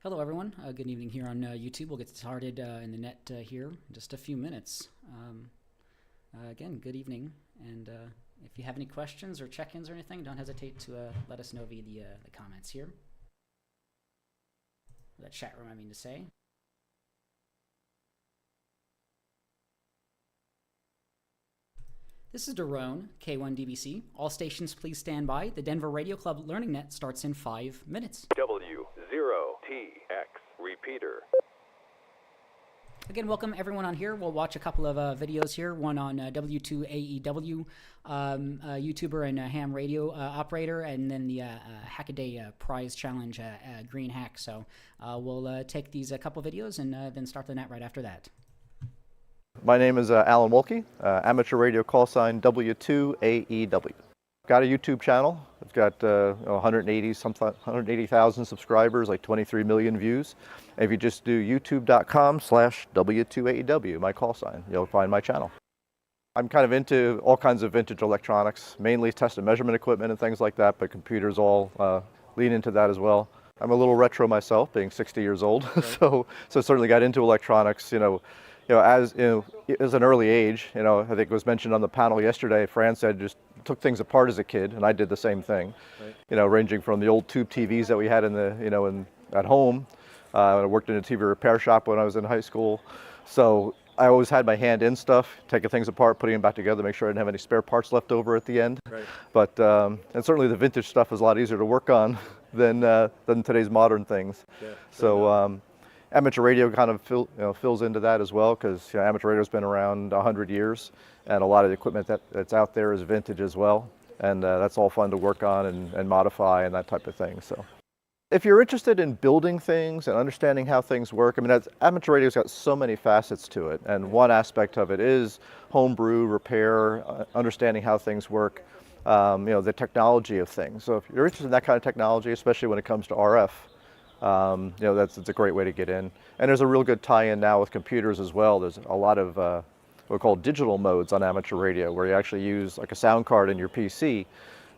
Hello everyone, good evening here on YouTube. We'll get started in the net here in just a few minutes. Again, good evening, and if you have any questions or check-ins or anything, don't hesitate to let us know via the comments here. The chat room, I mean to say. This is Daron, K1DBC. All stations, please stand by. The Denver Radio Club Learning Net starts in 5 minutes. W0TX repeater. Again, welcome everyone on here. We'll watch a couple of videos here. One on W2AEW, YouTuber and ham radio operator, and then the Hackaday prize challenge, Green Hack. So we'll take these a couple videos and then start the net right after that. My name is Alan Wolke, amateur radio call sign W2AEW. Got a YouTube channel. I've got 180,000 subscribers, like 23 million views. And if you just do youtube.com/W2AEW, my call sign, you'll find my channel. I'm kind of into all kinds of vintage electronics, mainly test and measurement equipment and things like that, but computers all lean into that as well. I'm a little retro myself, being 60 years old, right. so certainly got into electronics, as an early age. I think it was mentioned on the panel yesterday, Fran said just took things apart as a kid, and I did the same thing. Right. Ranging from the old tube TVs that we had at home. I worked in a TV repair shop when I was in high school, so I always had my hand in stuff, taking things apart, putting them back together, make sure I didn't have any spare parts left over at the end. Right. But and certainly the vintage stuff is a lot easier to work on than today's modern things. Yeah, so. Amateur radio kind of fills into that as well, because amateur radio's been around 100 years, and a lot of the equipment that's out there is vintage as well, and that's all fun to work on and modify and that type of thing. So, if you're interested in building things and understanding how things work, amateur radio's got so many facets to it, and one aspect of it is homebrew, repair, understanding how things work, the technology of things. So if you're interested in that kind of technology, especially when it comes to RF, it's a great way to get in. And there's a real good tie-in now with computers as well. There's a lot of what we call digital modes on amateur radio, where you actually use like a sound card in your PC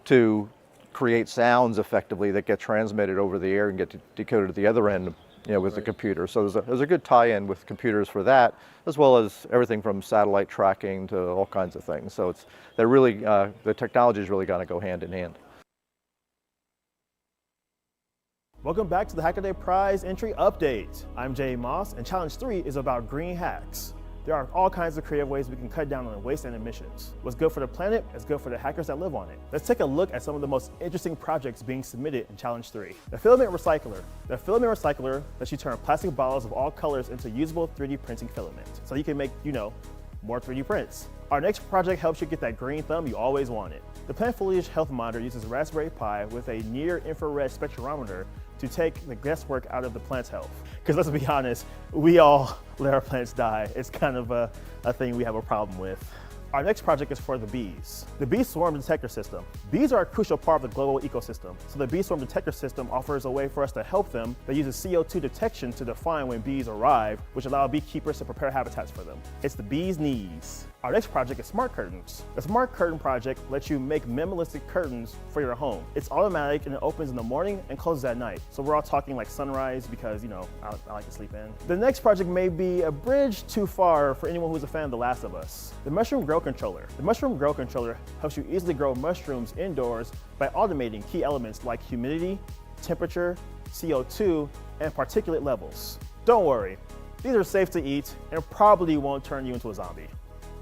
to create sounds effectively that get transmitted over the air and get decoded at the other end, with right. the computer. So there's a good tie-in with computers for that, as well as everything from satellite tracking to all kinds of things. So the technology is really going to go hand in hand. Welcome back to the Hackaday Prize Entry Update. I'm Jayy Moss, and Challenge 3 is about green hacks. There are all kinds of creative ways we can cut down on waste and emissions. What's good for the planet is good for the hackers that live on it. Let's take a look at some of the most interesting projects being submitted in Challenge 3. The filament recycler. The filament recycler lets you turn plastic bottles of all colors into usable 3D printing filament, so you can make, more 3D prints. Our next project helps you get that green thumb you always wanted. The plant foliage health monitor uses Raspberry Pi with a near-infrared spectrometer to take the guesswork out of the plant's health. Because let's be honest, we all let our plants die. It's kind of a thing we have a problem with. Our next project is for the bees. The bee swarm detector system. Bees are a crucial part of the global ecosystem, so the bee swarm detector system offers a way for us to help them that uses CO2 detection to define when bees arrive, which allow beekeepers to prepare habitats for them. It's the bee's knees. Our next project is smart curtains. The smart curtain project lets you make minimalistic curtains for your home. It's automatic and it opens in the morning and closes at night. So we're all talking like sunrise because, I like to sleep in. The next project may be a bridge too far for anyone who's a fan of The Last of Us. The mushroom grow controller. The mushroom grow controller helps you easily grow mushrooms indoors by automating key elements like humidity, temperature, CO2, and particulate levels. Don't worry, these are safe to eat and probably won't turn you into a zombie.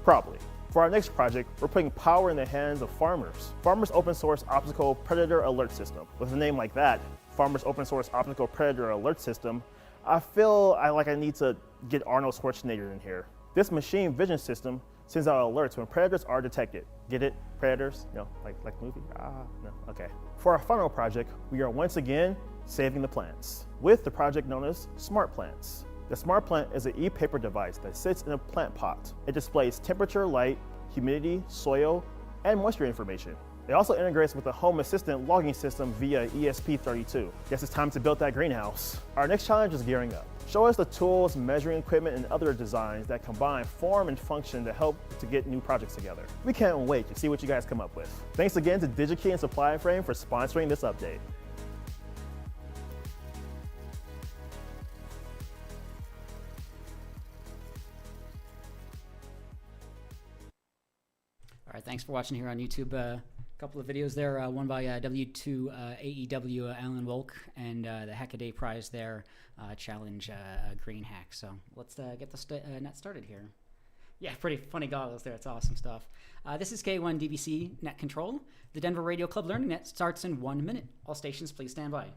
Probably. For our next project, we're putting power in the hands of farmers. Farmers Open Source Optical Predator Alert System. With a name like that, Farmers Open Source Optical Predator Alert System, I feel like I need to get Arnold Schwarzenegger in here. This machine vision system sends out alerts when predators are detected. Get it? Predators? Like the movie? No, okay. For our final project, we are once again saving the plants with the project known as Smart Plants. The Smart Plant is an e-paper device that sits in a plant pot. It displays temperature, light, humidity, soil, and moisture information. It also integrates with the Home Assistant logging system via ESP32. Guess it's time to build that greenhouse. Our next challenge is gearing up. Show us the tools, measuring equipment, and other designs that combine form and function to help to get new projects together. We can't wait to see what you guys come up with. Thanks again to DigiKey and Supply Frame for sponsoring this update. for watching here on YouTube. A couple of videos there, one by W2AEW Alan Wolk, and the Hackaday prize there, challenge Green Hack. So let's get the net started here. Yeah, pretty funny goggles there. It's awesome stuff. This is K1DBC Net Control. The Denver Radio Club Learning Net starts in 1 minute. All stations, please stand by.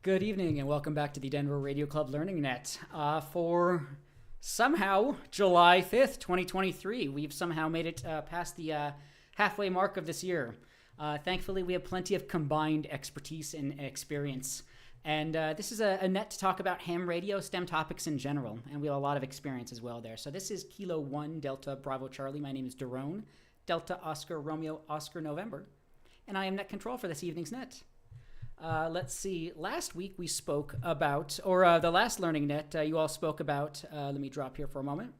Good evening and welcome back to the Denver Radio Club Learning Net. For somehow July 5th, 2023, we've somehow made it past the halfway mark of this year. Thankfully, we have plenty of combined expertise and experience. And this is a net to talk about ham radio STEM topics in general. And we have a lot of experience as well there. So this is Kilo 1 Delta Bravo Charlie. My name is Daron, Delta Oscar Romeo Oscar November. And I am net control for this evening's net. Let's see. Last week we spoke about, or the last learning net you all spoke about. Let me drop here for a moment.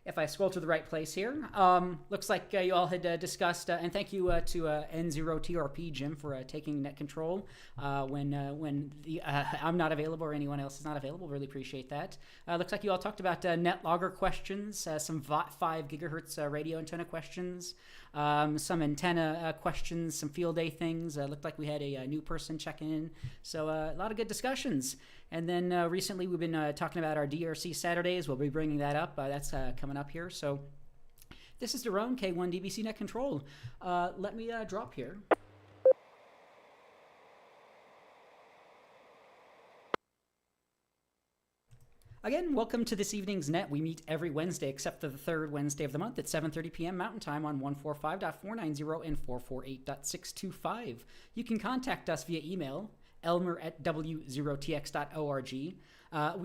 If I scroll to the right place here, looks like you all had discussed, and thank you to N0TRP Jim for taking net control when I'm not available or anyone else is not available. Really appreciate that. Looks like you all talked about net logger questions, some 5 gigahertz radio antenna questions, some antenna questions, some field day things. Looked like we had a new person checking in. So a lot of good discussions. And then recently we've been talking about our DRC Saturdays. We'll be bringing that up. That's coming up here. So this is Daron, K1DBC Net Control. Let me drop here. Again, welcome to this evening's net. We meet every Wednesday except for the third Wednesday of the month at 7:30 p.m. Mountain Time on 145.490 and 448.625. You can contact us via email, elmer@w0tx.org. We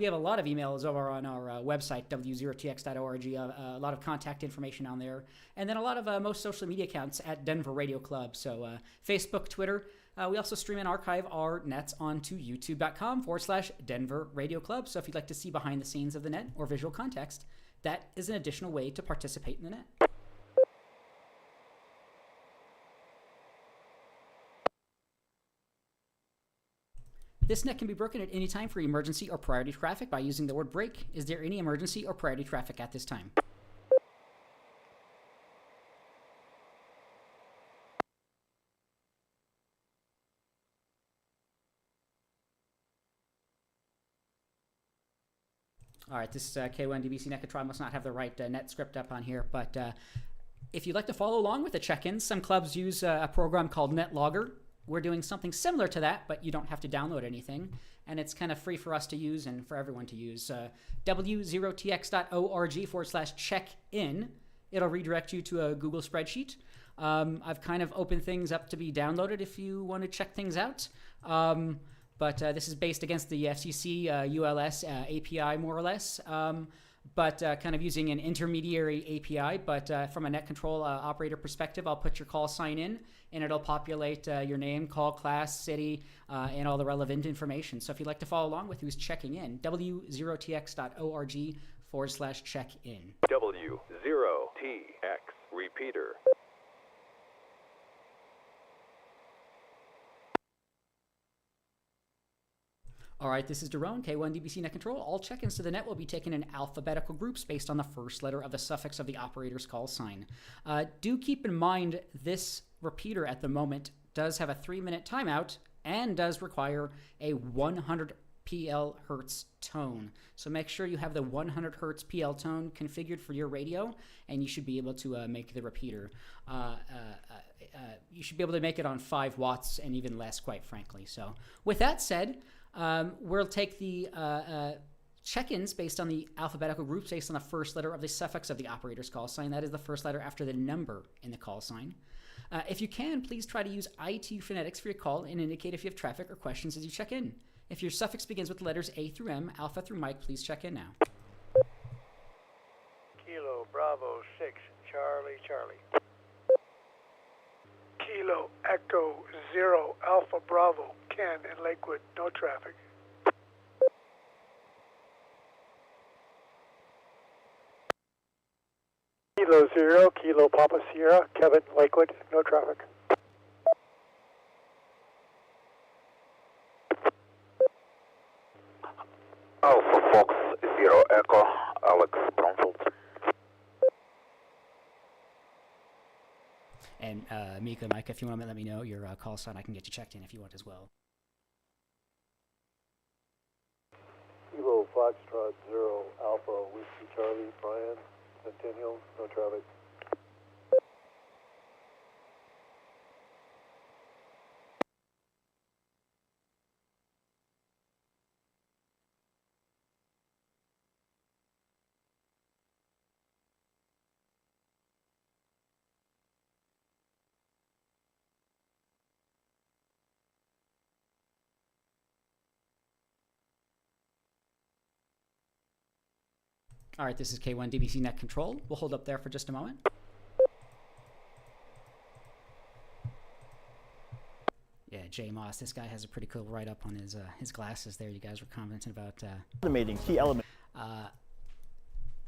have a lot of emails over on our website, w0tx.org, a lot of contact information on there, and then a lot of most social media accounts at Denver Radio Club, so Facebook, Twitter. We also stream and archive our nets onto youtube.com/Denver Radio Club, so if you'd like to see behind the scenes of the net or visual context, that is an additional way to participate in the net. This net can be broken at any time for emergency or priority traffic by using the word break. Is there any emergency or priority traffic at this time? All right, this is K1DBC Net Control. I must not have the right net script up on here, but if you'd like to follow along with the check-ins, some clubs use a program called NetLogger. We're doing something similar to that, but you don't have to download anything, and it's kind of free for us to use and for everyone to use. w0tx.org/check-in. It'll redirect you to a Google spreadsheet. I've kind of opened things up to be downloaded if you want to check things out. But this is based against the FCC ULS API, more or less, but kind of using an intermediary API. But from a net control operator perspective, I'll put your call sign in, and it'll populate your name, call, class, city, and all the relevant information. So if you'd like to follow along with who's checking in, w0tx.org/check-in. W0TX repeater. All right, this is Daron, K1DBC Net Control. All check-ins to the net will be taken in alphabetical groups based on the first letter of the suffix of the operator's call sign. Do keep in mind this repeater at the moment does have a 3-minute timeout and does require a 100 PL hertz tone. So make sure you have the 100 hertz PL tone configured for your radio, and you should be able to make the repeater. You should be able to make it on 5 watts and even less, quite frankly. So with that said, we'll take the check-ins based on the alphabetical groups based on the first letter of the suffix of the operator's call sign. That is the first letter after the number in the call sign. If you can, please try to use ITU phonetics for your call and indicate if you have traffic or questions as you check in. If your suffix begins with the letters A through M, alpha through Mike, please check in now. Kilo Bravo 6, Charlie, Charlie. Kilo Echo 0, Alpha Bravo, Ken in Lakewood, no traffic. Kilo 0, Kilo Papa Sierra, Kevin, Lakewood, no traffic. Alpha Fox 0 Echo, Alex Bromfield. And Mika, Mike, if you want to let me know your call sign, I can get you checked in if you want as well. Kilo Foxtrot 0, Alpha Whiskey Charlie, Brian, Centennial, no traffic. All right, this is K1DBC Net Control. We'll hold up there for just a moment. Yeah, Jayy Moss, this guy has a pretty cool write-up on his glasses there. You guys were commenting about... Automating key element.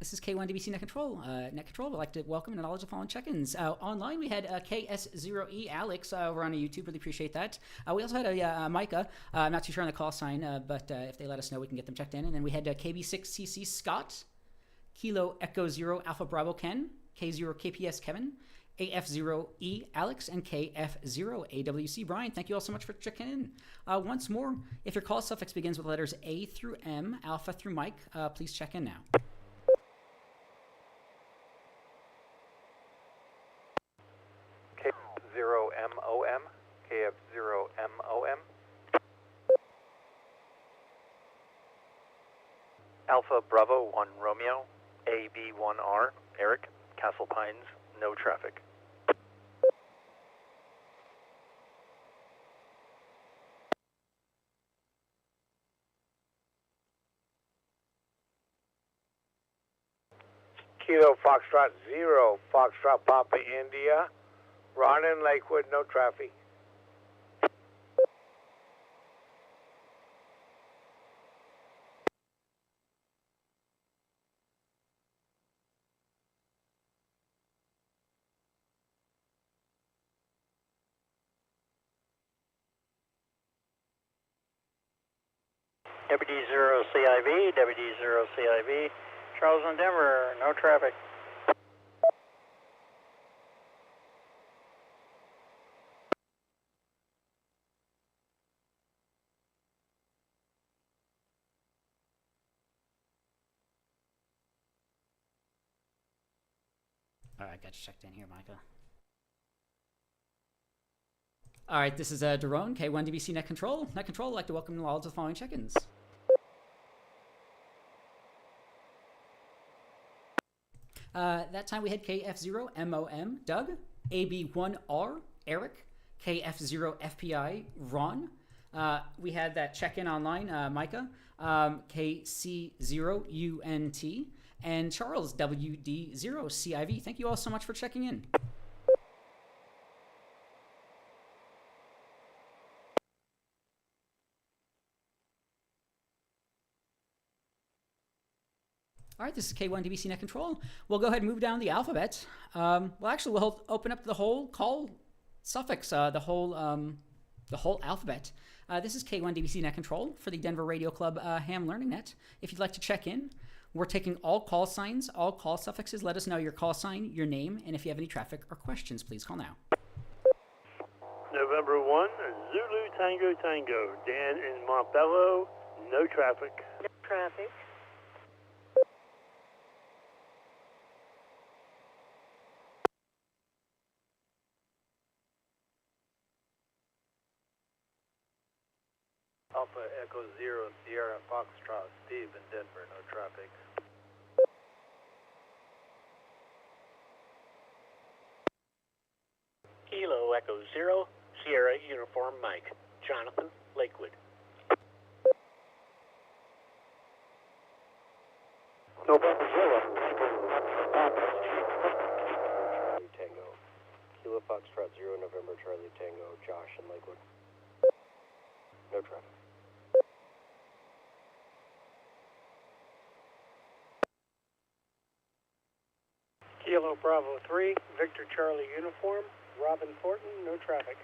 This is K1DBC Net Control. Net Control, we'd like to welcome and acknowledge the following check-ins. Online, we had KS0E Alex over on YouTube. Really appreciate that. We also had a Micah. I'm not too sure on the call sign, but if they let us know, we can get them checked in. And then we had KB6CC Scott, Kilo Echo 0 Alpha Bravo Ken, K0 KPS Kevin, AF0E Alex, and KF0 AWC Brian. Thank you all so much for checking in. Once more, if your call suffix begins with letters A through M, Alpha through Mike, please check in now. KF0MOM, KF0MOM. Alpha Bravo 1 Romeo, AB1R, Eric, Castle Pines, no traffic. Kilo Foxtrot 0, Foxtrot Papa India, Ron in Lakewood, no traffic. WD0CIV, WD0CIV, Charles and Denver, no traffic. All right, got you checked in here, Micah. All right, this is Daron, K1DBC Net Control. Net Control, I'd like to welcome all to the following check-ins. That time we had KF0MOM, Doug, AB1R, Eric, KF0FPI, Ron. We had that check-in online, Micah, KC0UNT, and Charles, WD0CIV. Thank you all so much for checking in. All right, this is K1DBC Net Control. We'll go ahead and move down the alphabet. Well, actually, we'll open up the whole call suffix, the whole alphabet. This is K1DBC Net Control for the Denver Radio Club Ham Learning Net. If you'd like to check in, we're taking all call signs, all call suffixes. Let us know your call sign, your name, and if you have any traffic or questions, please call now. November November 1, Zulu Tango Tango. Dan in Montbello, no traffic. No traffic. Alpha Echo 0 Sierra Foxtrot Steve in Denver, no traffic. Kilo Echo 0 Sierra Uniform Mike. Jonathan, Lakewood. November 0. Tango. Kilo Foxtrot 0 November Charlie Tango. Josh in Lakewood. No traffic. Kilo Bravo 3, Victor Charlie Uniform. Robin Thornton, no traffic.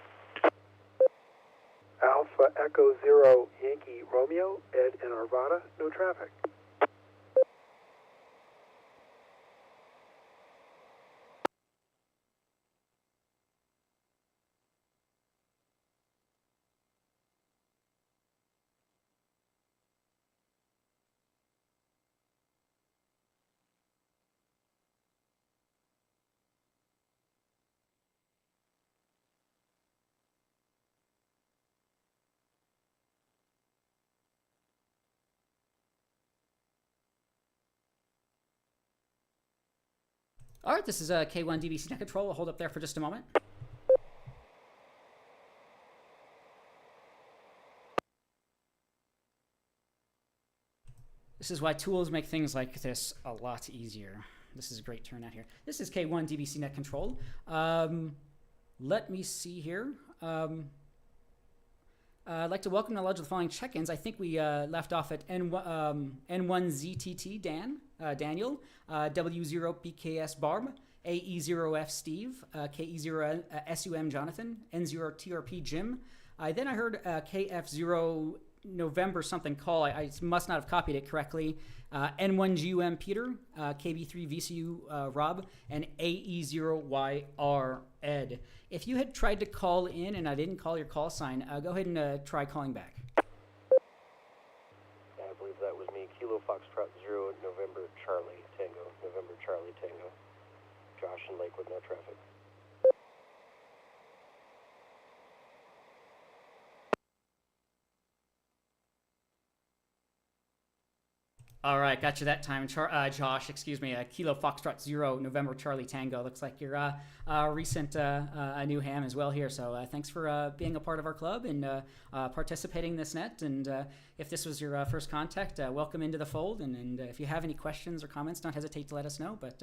Alpha Echo 0 Yankee Romeo, Ed in Arvada, no traffic. All right, this is K1 DBC Net Control. I'll hold up there for just a moment. This is why tools make things like this a lot easier. This is a great turnout here. This is K1 DBC Net Control. Let me see here. I'd like to welcome and acknowledge the following check-ins. I think we left off at N1ZTT Daniel, W0PKS Barb, AE0F Steve, KE0SUM Jonathan, N0TRP Jim. Then I heard KF0 November something call. I must not have copied it correctly. N1GUM Peter, KB3VCU Rob, and AE0YR Ed. If you had tried to call in and I didn't call your call sign, go ahead and try calling back. I believe that was me. Kilo Foxtrot 0 November Charlie Tango. November Charlie Tango. Josh in Lakewood, no traffic. All right, got you that time, Josh. Excuse me, Kilo Foxtrot 0 November Charlie Tango. Looks like you're a recent new ham as well here. So thanks for being a part of our club and participating in this net. And if this was your first contact, welcome into the fold. And if you have any questions or comments, don't hesitate to let us know. But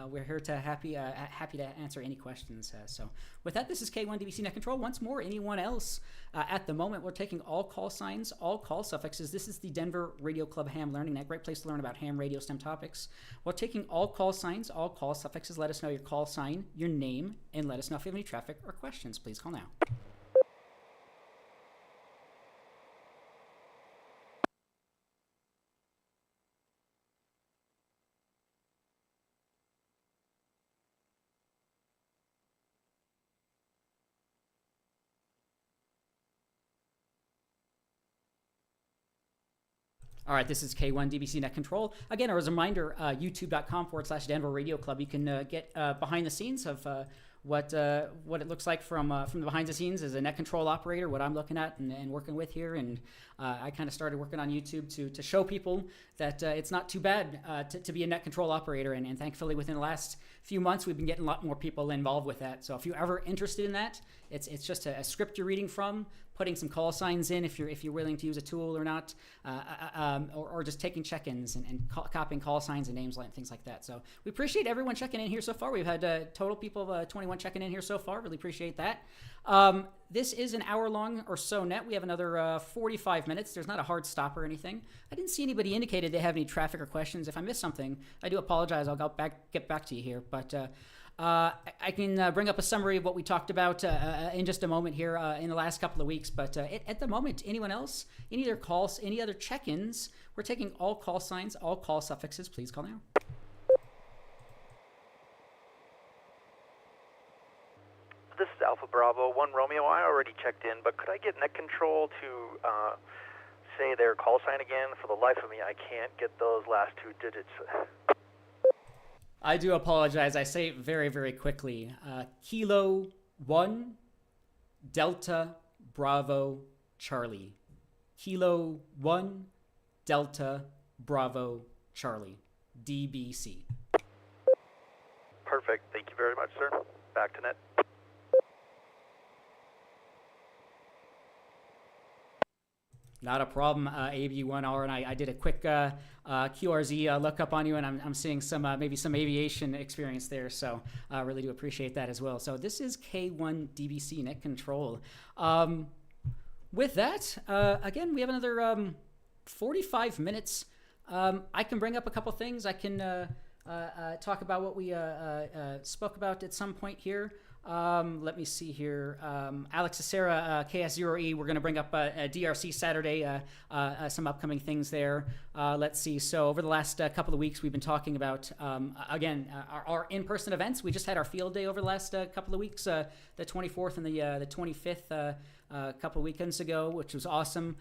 we're here to happy to answer any questions. So with that, this is K1 DBC Net Control. Once more, anyone else at the moment, we're taking all call signs, all call suffixes. This is the Denver Radio Club Ham Learning Net. Great place to learn about ham radio STEM topics. We're taking all call signs, all call suffixes. Let us know your call sign, your name, and let us know if you have any traffic or questions. Please call now. All right, this is K1 DBC Net Control. Again, as a reminder, youtube.com/Denver Radio Club. You can get behind the scenes of what it looks like from the behind the scenes as a net control operator, what I'm looking at and working with here. And I kind of started working on YouTube to show people that it's not too bad to be a net control operator. And thankfully, within the last few months, we've been getting a lot more people involved with that. So if you're ever interested in that, it's just a script you're reading from, putting some call signs in if you're willing to use a tool or not, or just taking check-ins and copying call signs and names and things like that. So we appreciate everyone checking in here so far. We've had total people of 21 checking in here so far. Really appreciate that. This is an hour-long or so net. We have another 45 minutes. There's not a hard stop or anything. I didn't see anybody indicated they have any traffic or questions. If I missed something, I do apologize. I'll get back to you here. But I can bring up a summary of what we talked about in just a moment here in the last couple of weeks. But at the moment, anyone else, any other calls, any other check-ins, we're taking all call signs, all call suffixes. Please call now. This is Alpha Bravo, 1 Romeo. I already checked in, but could I get net control to say their call sign again? For the life of me, I can't get those last 2 digits. I do apologize. I say it very, very quickly. Kilo 1 Delta Bravo Charlie. Kilo 1 Delta Bravo Charlie. DBC. Perfect. Thank you very much, sir. Back to net. Not a problem, AE0YR, and I did a quick QRZ lookup on you, and I'm seeing some maybe some aviation experience there, so I really do appreciate that as well. So this is K1 DBC net control. With that, again, we have another 45 minutes. I can bring up a couple things. I can talk about what we spoke about at some point here. Let me see here. Alex Acera, KS0E, we're going to bring up a DRC Saturday, some upcoming things there. Let's see. So over the last couple of weeks, we've been talking about, again, our in-person events. We just had our field day over the last couple of weeks, the 24th and the 25th, a couple of weekends ago, which was awesome.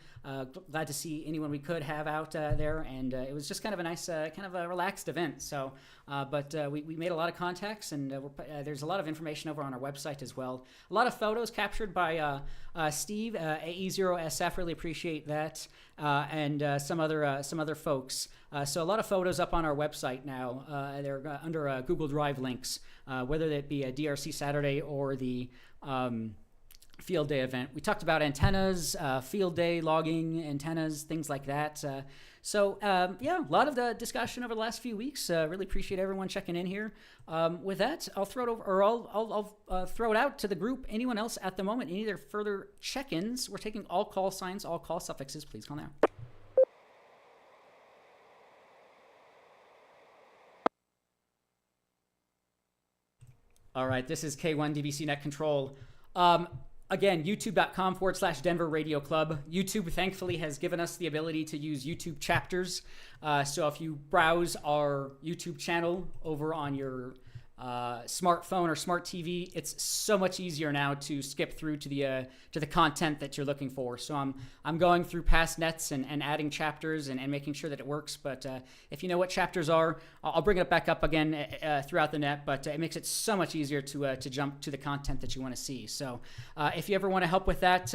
Glad to see anyone we could have out there, and it was just kind of a nice, kind of a relaxed event. So, but we made a lot of contacts, and there's a lot of information over on our website as well. A lot of photos captured by Steve, AE0SF, really appreciate that, and some other folks. So a lot of photos up on our website now. They're under Google Drive links, whether that be a DRC Saturday or the field day event. We talked about antennas, field day logging, antennas, things like that. So yeah, a lot of the discussion over the last few weeks. Really appreciate everyone checking in here. With that, I'll throw it over, or I'll throw it out to the group. Anyone else at the moment? Any other further check-ins? We're taking all call signs, all call suffixes. Please call now. All right, this is K1 DBC Net Control. Again, youtube.com/Denver Radio Club. YouTube, thankfully, has given us the ability to use YouTube chapters. So if you browse our YouTube channel over on your smartphone or smart TV, it's so much easier now to skip through to the content that you're looking for. So I'm going through past nets and adding chapters and making sure that it works. But if you know what chapters are, I'll bring it back up again throughout the net. But it makes it so much easier to jump to the content that you want to see. So if you ever want to help with that,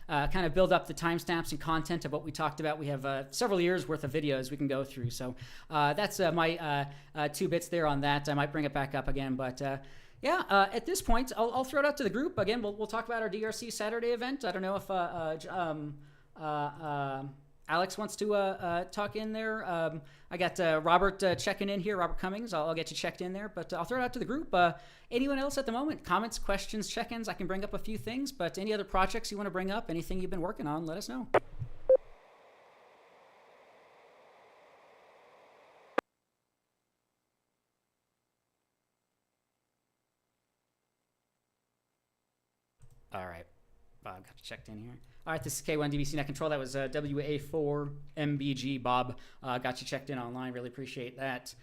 kind of build up the timestamps and content of what we talked about, we have several years worth of videos we can go through. So that's my 2 bits there on that. I might bring it back up again, but yeah, at this point, I'll throw it out to the group. Again, we'll talk about our DRC Saturday event. I don't know if Alex wants to talk in there. I got Robert checking in here, Robert Cummings. I'll get you checked in there, but I'll throw it out to the group. Anyone else at the moment? Comments, questions, check-ins? I can bring up a few things, but any other projects you want to bring up, anything you've been working on, let us know. All right, Bob got you checked in here. All right, this is K1 DBC Net Control. That was WA4MBG. Bob got you checked in online. Really appreciate that.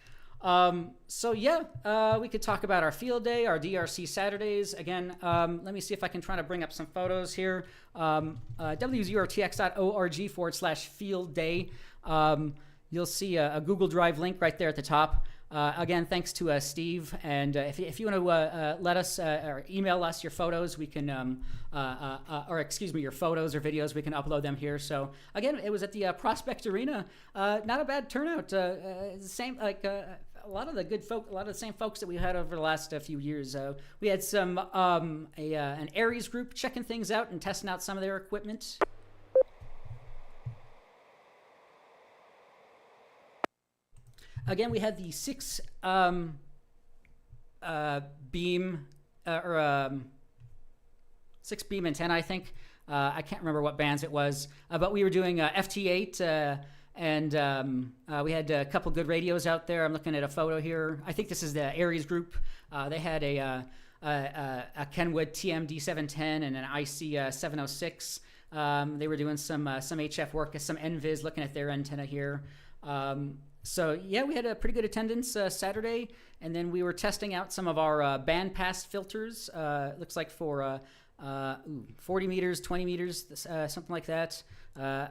So yeah, we could talk about our field day, our DRC Saturdays. Again, let me see if I can try to bring up some photos here. W0TX.org/field day. You'll see a Google Drive link right there at the top. Again, thanks to Steve. And if you want to let us or email us your photos, we can, or excuse me, your photos or videos, we can upload them here. So again, it was at the Prospect Arena. Not a bad turnout. Same like a lot of the good folk, a lot of the same folks that we had over the last few years. We had some an Aries group checking things out and testing out some of their equipment. Again, we had the 6 beam 6 beam antenna, I think. I can't remember what bands it was, but we were doing FT8, and we had a couple good radios out there. I'm looking at a photo here. I think this is the Aries group. They had a Kenwood TMD710 and an IC706. They were doing some HF work, some NVIS, looking at their antenna here. So yeah, we had a pretty good attendance Saturday, and then we were testing out some of our bandpass filters. Looks like for 40 meters, 20 meters, something like that. Yeah,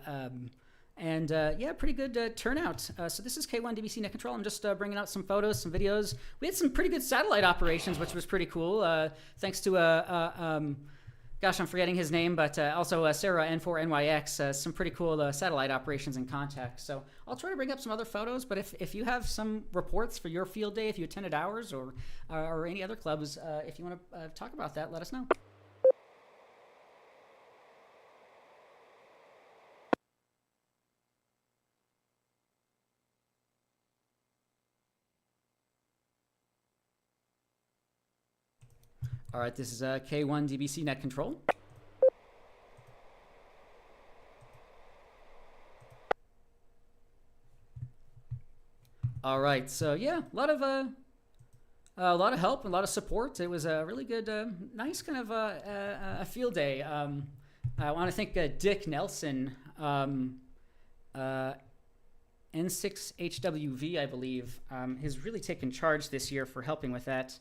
pretty good turnout. So this is K1DBC Net Control. I'm just bringing out some photos, some videos. We had some pretty good satellite operations, which was pretty cool. Thanks to, gosh, I'm forgetting his name, but also Sarah N4NYX, some pretty cool satellite operations and contacts. So I'll try to bring up some other photos, but if you have some reports for your field day, if you attended ours or any other clubs, if you want to talk about that, let us know. All right, this is K1DBC Net Control. All right, so yeah, a lot of help and a lot of support. It was a really good, nice kind of a field day. I want to thank Dick Nelson, N6HWV, I believe, has really taken charge this year for helping with that.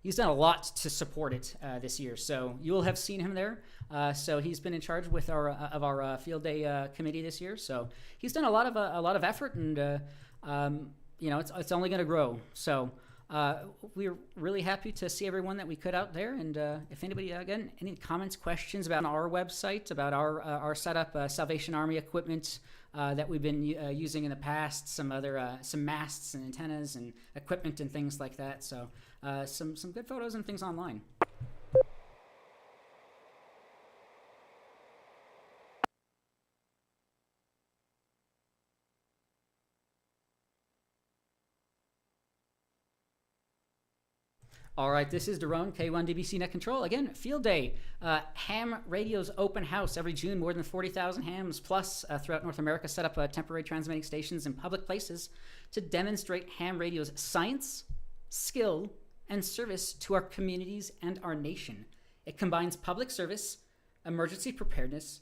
He's done a lot to support it this year, so you will have seen him there. So he's been in charge with our field day committee this year. So he's done a lot of effort, and you know, it's only going to grow. So we're really happy to see everyone that we could out there. And if anybody again any comments, questions about our website, about our setup, Salvation Army equipment that we've been using in the past, some masts and antennas and equipment and things like that. So some good photos and things online. All right, this is Daron, K1DBC Net Control. Again, field day. Ham Radio's open house every June. More than 40,000 hams plus throughout North America set up temporary transmitting stations in public places to demonstrate ham radio's science, skill, and service to our communities and our nation. It combines public service, emergency preparedness,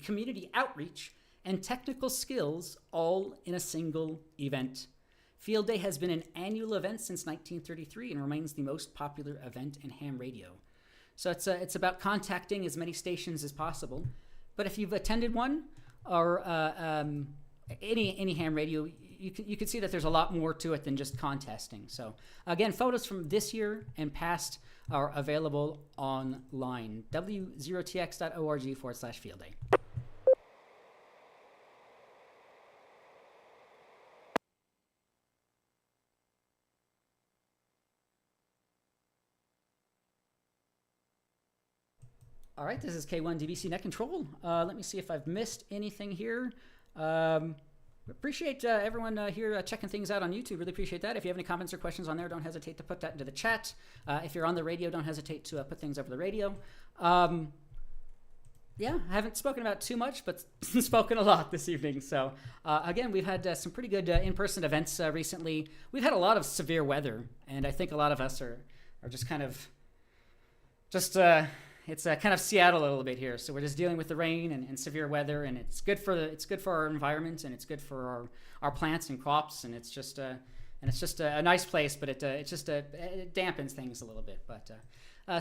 community outreach, and technical skills all in a single event. Field Day has been an annual event since 1933 and remains the most popular event in ham radio. So it's about contacting as many stations as possible. But if you've attended one or any ham radio, you can see that there's a lot more to it than just contesting. So again, photos from this year and past are available online. w0tx.org/field day. All right, this is K1DBC Net Control. Let me see if I've missed anything here. Appreciate everyone here checking things out on YouTube. Really appreciate that. If you have any comments or questions on there, don't hesitate to put that into the chat. If you're on the radio, don't hesitate to put things over the radio. Yeah, I haven't spoken about too much, but spoken a lot this evening. So again, we've had some pretty good in-person events recently. We've had a lot of severe weather, and I think a lot of us are just kind of it's kind of Seattle a little bit here, so we're just dealing with the rain and severe weather, and it's good for our environment, and it's good for our plants and crops, and it's just a nice place, but it dampens things a little bit. But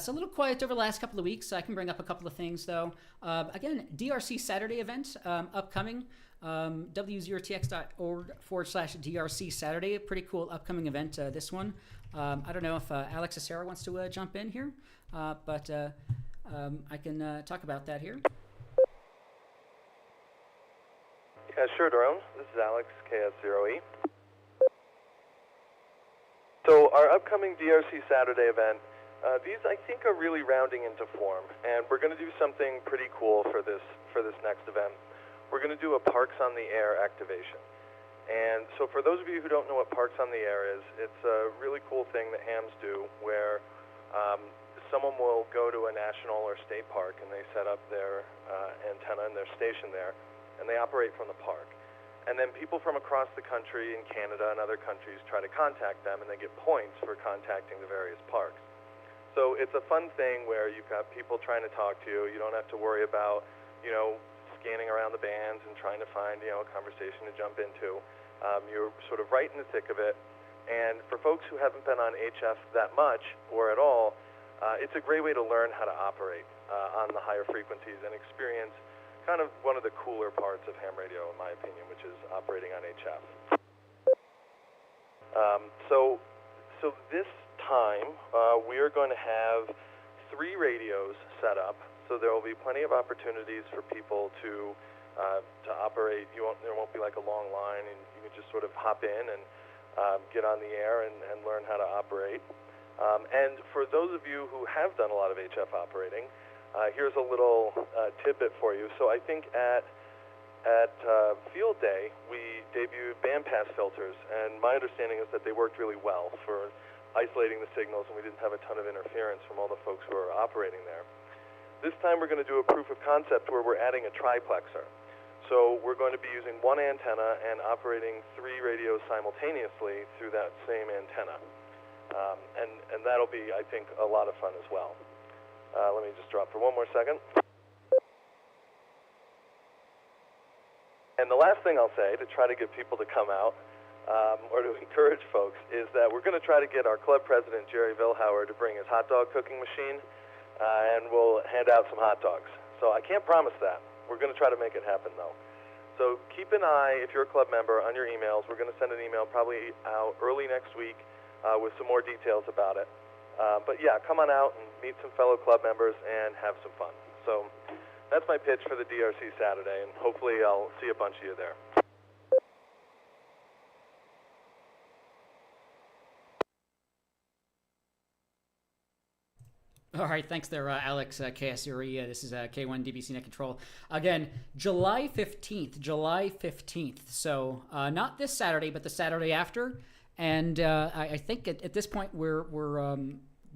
so a little quiet over the last couple of weeks. I can bring up a couple of things though. Again, DRC Saturday event upcoming. w0tx.org/DRC Saturday, a pretty cool upcoming event. This one. I don't know if Alex or Sarah wants to jump in here, but I can talk about that here. Yeah, sure, Daron. This is Alex, KS0E. So our upcoming DRC Saturday event, these I think are really rounding into form, and we're going to do something pretty cool for this next event. We're going to do a Parks on the Air activation. And so for those of you who don't know what Parks on the Air is, it's a really cool thing that hams do where someone will go to a national or state park and they set up their antenna and their station there, and they operate from the park. And then people from across the country in Canada and other countries try to contact them, and they get points for contacting the various parks. So it's a fun thing where you've got people trying to talk to you. You don't have to worry about, scanning around the bands and trying to find, a conversation to jump into. You're sort of right in the thick of it, And for folks who haven't been on HF that much or at all, it's a great way to learn how to operate on the higher frequencies and experience kind of one of the cooler parts of ham radio, in my opinion, which is operating on HF. So this time, we are going to have 3 radios set up, so there will be plenty of opportunities for people to operate. There won't be like a long line, and you can just sort of hop in and get on the air and learn how to operate. And for those of you who have done a lot of HF operating, here's a little tidbit for you. So I think at Field Day, we debuted bandpass filters, and my understanding is that they worked really well for isolating the signals, and we didn't have a ton of interference from all the folks who are operating there. This time we're going to do a proof of concept where we're adding a triplexer. So we're going to be using one antenna and operating 3 radios simultaneously through that same antenna. And that'll be, I think, a lot of fun as well. Let me just drop for one more second. And the last thing I'll say to try to get people to come out, or to encourage folks, is that we're going to try to get our club president, Jerry Vilhauer, to bring his hot dog cooking machine, and we'll hand out some hot dogs. So I can't promise that. We're going to try to make it happen, though. So keep an eye, if you're a club member, on your emails. We're going to send an email probably out early next week with some more details about it. But yeah, come on out and meet some fellow club members and have some fun. So that's my pitch for the DRC Saturday, and hopefully I'll see a bunch of you there. All right, thanks there, Alex, KS0E. This is K1 DBC Net Control. Again, July 15th. So not this Saturday, but the Saturday after. And I think at this point we're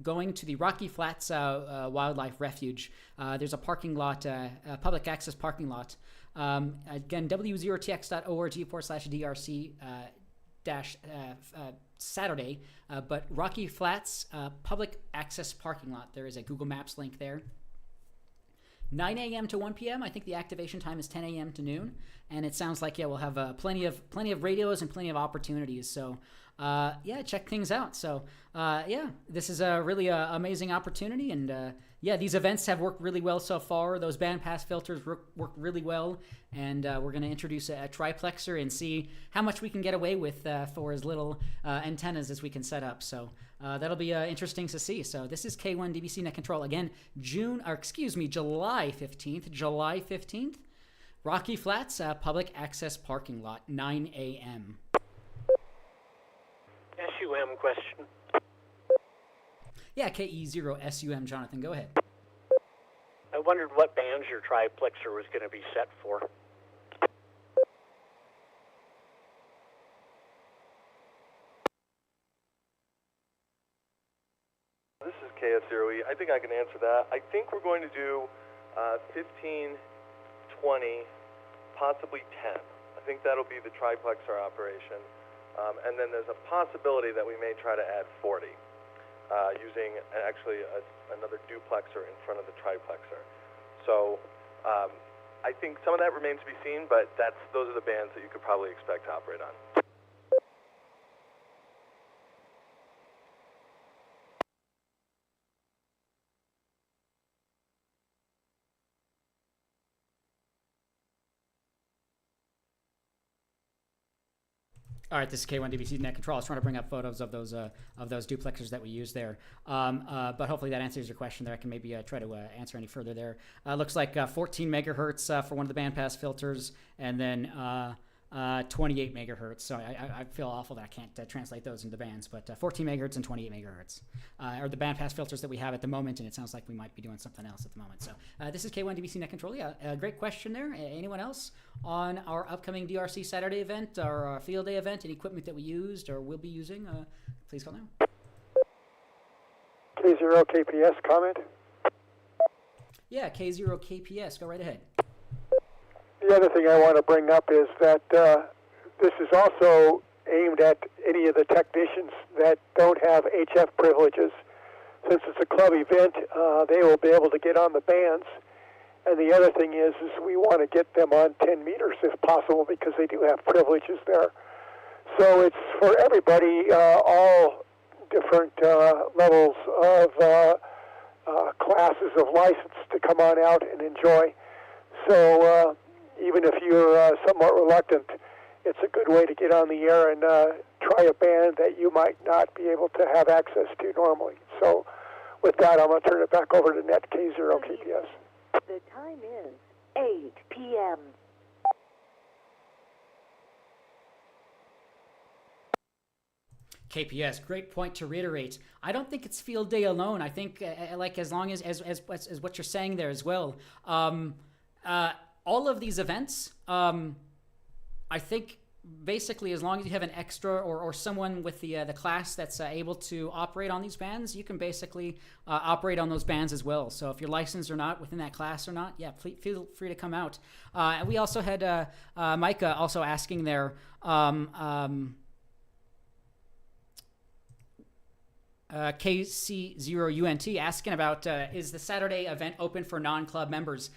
going to the Rocky Flats Wildlife Refuge. There's a parking lot, a public access parking lot. Again, w0tx.org/DRC Saturday, but Rocky Flats public access parking lot. There is a Google Maps link there. 9 a.m. to 1 p.m. I think the activation time is 10 a.m. to noon, and it sounds like we'll have plenty of radios and plenty of opportunities. So check things out. So this is a really amazing opportunity, and these events have worked really well so far. Those bandpass filters work really well, and we're going to introduce a triplexer and see how much we can get away with for as little antennas as we can set up. So that'll be interesting to see. So this is K1 DBC Net Control. Again, July 15th, Rocky Flats public access parking lot, 9 a.m. SUM question. Yeah, KE0SUM, Jonathan, go ahead. I wondered what bands your triplexer was going to be set for. This is KS0E. I think I can answer that. I think we're going to do 15, 20, possibly 10. I think that'll be the triplexer operation. And then there's a possibility that we may try to add 40 using actually another duplexer in front of the triplexer. So I think some of that remains to be seen, but those are the bands that you could probably expect to operate on. All right, this is K1 DBC Net Control. I was trying to bring up photos of those duplexers that we use there, but hopefully that answers your question there. I can maybe try to answer any further there. Looks like 14 megahertz for one of the bandpass filters, and then 28 megahertz. So I feel awful that I can't translate those into bands, but 14 megahertz and 28 megahertz are the bandpass filters that we have at the moment, and it sounds like we might be doing something else at the moment. So this is K1 DBC Net Control. Yeah, great question there. Anyone else on our upcoming DRC Saturday event or our field day event, any equipment that we used or will be using, please call now. K0KPS comment? Yeah, K0KPS, go right ahead. The other thing I want to bring up is that this is also aimed at any of the technicians that don't have HF privileges. Since it's a club event, they will be able to get on the bands. And the other thing is we want to get them on 10 meters if possible because they do have privileges there. So it's for everybody, all different levels of classes of license to come on out and enjoy. So even if you're somewhat reluctant, it's a good way to get on the air and try a band that you might not be able to have access to normally. So with that, I'm going to turn it back over to Net K0KPS. The time is 8 p.m. KPS, great point to reiterate. I don't think it's field day alone. I think, like, as long as what you're saying there as well, all of these events, I think basically as long as you have an extra or someone with the class that's able to operate on these bands, you can basically operate on those bands as well. So if you're licensed or not within that class or not, yeah, feel free to come out. And we also had Micah also asking there, KC0UNT asking about, is the Saturday event open for non-club members?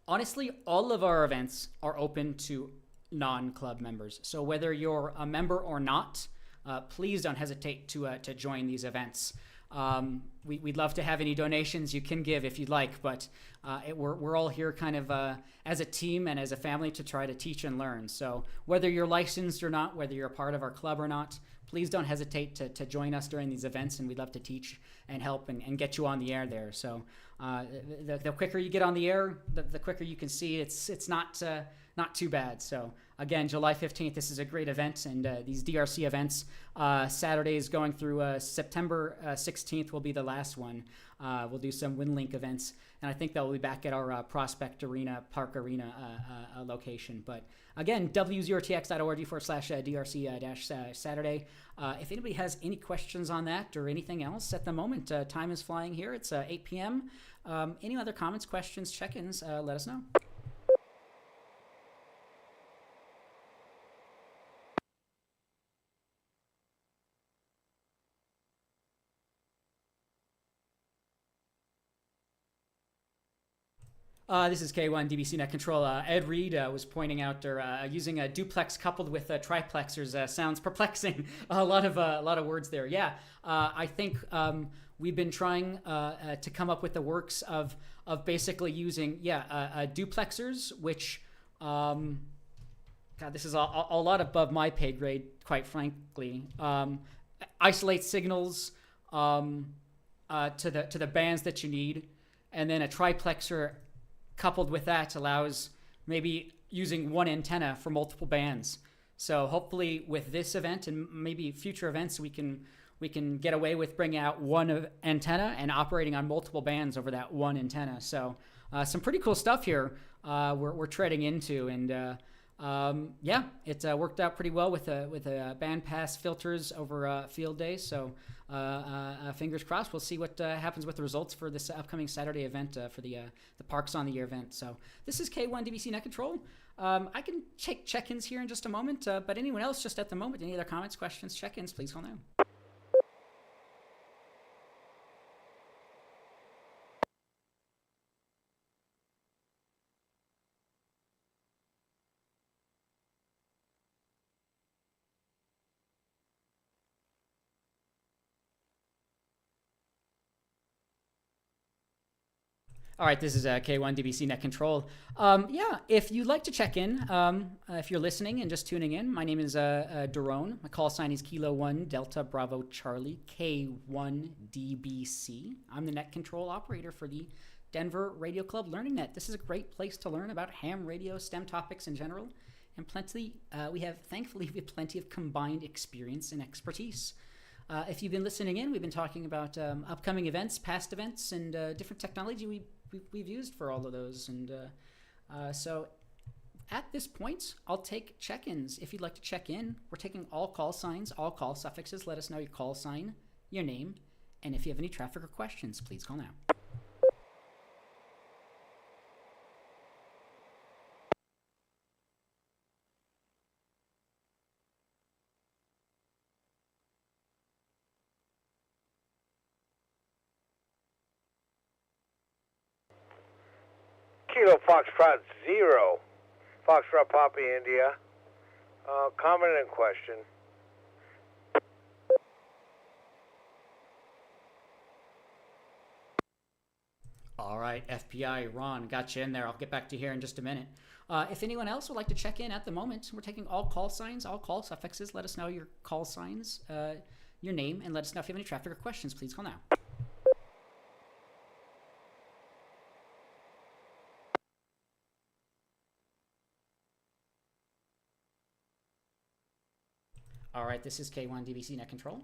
Honestly, all of our events are open to non-club members. So whether you're a member or not, please don't hesitate to join these events. We'd love to have any donations you can give if you'd like, but we're all here kind of as a team and as a family to try to teach and learn. So whether you're licensed or not, whether you're a part of our club or not, please don't hesitate to join us during these events, and we'd love to teach and help and get you on the air there. So the quicker you get on the air, the quicker you can see it's not too bad. So again, July 15th, this is a great event, and these DRC events, Saturdays going through September 16th will be the last one. We'll do some WinLink events, and I think that will be back at our Prospect Arena, Park Arena location. But again, w0tx.org/DRC-Saturday. If anybody has any questions on that or anything else at the moment, time is flying here. It's 8 p.m. Any other comments, questions, check-ins, let us know. This is K1 DBC Net Control. Ed Reed was pointing out, using a duplex coupled with triplexers sounds perplexing. a lot of words there. Yeah, I think we've been trying to come up with the works of basically using duplexers, which God, this is a lot above my pay grade, quite frankly. Isolate signals to the bands that you need, and then a triplexer coupled with that allows maybe using one antenna for multiple bands. So hopefully with this event and maybe future events, we can get away with bringing out one antenna and operating on multiple bands over that one antenna. So some pretty cool stuff here we're treading into, and it worked out pretty well with bandpass filters over field day. So fingers crossed. We'll see what happens with the results for this upcoming Saturday event for the Parks on the Air event. So this is K1 DBC Net Control. I can take check-ins here in just a moment, but anyone else just at the moment, any other comments, questions, check-ins, please call now. All right, this is K1 DBC Net Control. If you'd like to check in, if you're listening and just tuning in, my name is Daron. My call sign is Kilo 1 Delta Bravo Charlie K1 DBC. I'm the net control operator for the Denver Radio Club Learning Net. This is a great place to learn about ham radio, STEM topics in general, and thankfully we have plenty of combined experience and expertise. If you've been listening in, we've been talking about upcoming events, past events, and different technology we've used for all of those. And so at this point, I'll take check-ins. If you'd like to check in, we're taking all call signs, all call suffixes. Let us know your call sign, your name, and if you have any traffic or questions, please call now. Kilo Foxtrot 0, Foxtrot Papa India. Comment and question. All right, FPI, Ron, got you in there. I'll get back to you here in just a minute. If anyone else would like to check in at the moment, we're taking all call signs, all call suffixes. Let us know your call signs, your name, and let us know if you have any traffic or questions. Please call now. All right, this is K1 DVC Net Control.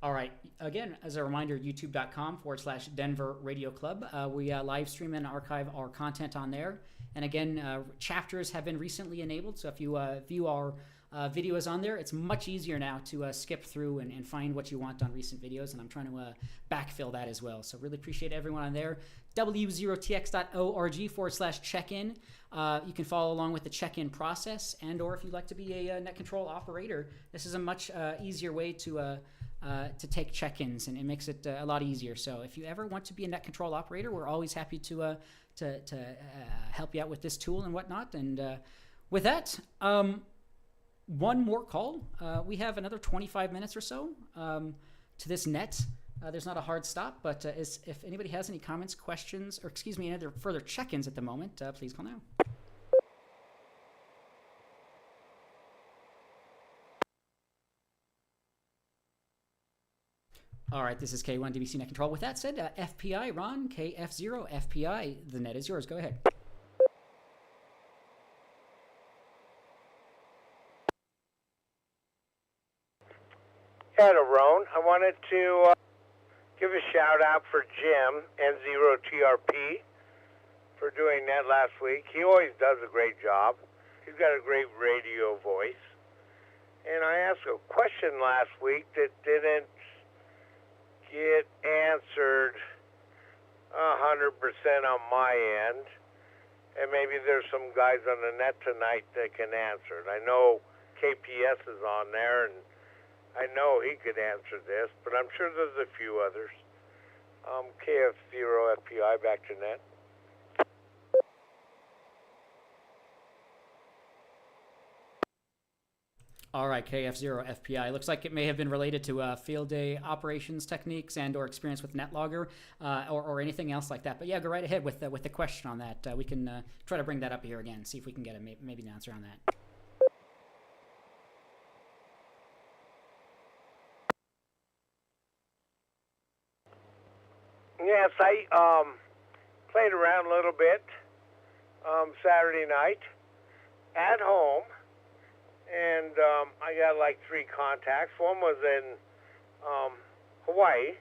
All right, again, as a reminder, youtube.com/Denver Radio Club. We live stream and archive our content on there. And again, chapters have been recently enabled, so if you view our videos on there, it's much easier now to skip through and find what you want on recent videos, and I'm trying to backfill that as well. So really appreciate everyone on there. w0tx.org/check-in. You can follow along with the check-in process, and or if you'd like to be a net control operator, this is a much easier way to take check-ins, and it makes it a lot easier. So if you ever want to be a net control operator, we're always happy to help you out with this tool and whatnot. And with that, one more call. We have another 25 minutes or so to this net. There's not a hard stop, but if anybody has any comments, questions, or excuse me, any other further check-ins at the moment, please call now. All right, this is K1 DVC Net Control. With that said, FPI, Ron, KF0, FPI, the net is yours. Go ahead. Hello, Ron. I wanted to give a shout out for Jim, N0TRP, for doing that last week. He always does a great job. He's got a great radio voice. And I asked a question last week that didn't get answered 100% on my end. And maybe there's some guys on the net tonight that can answer it. I know KPS is on there, and I know he could answer this, but I'm sure there's a few others. KF0 FPI, back to net. All right, KF0 FPI. Looks like it may have been related to field day operations techniques and or experience with NetLogger or anything else like that. But yeah, go right ahead with the question on that. We can try to bring that up here again, see if we can get maybe an answer on that. Yes, I played around a little bit Saturday night at home, and I got like 3 contacts. One was in Hawaii,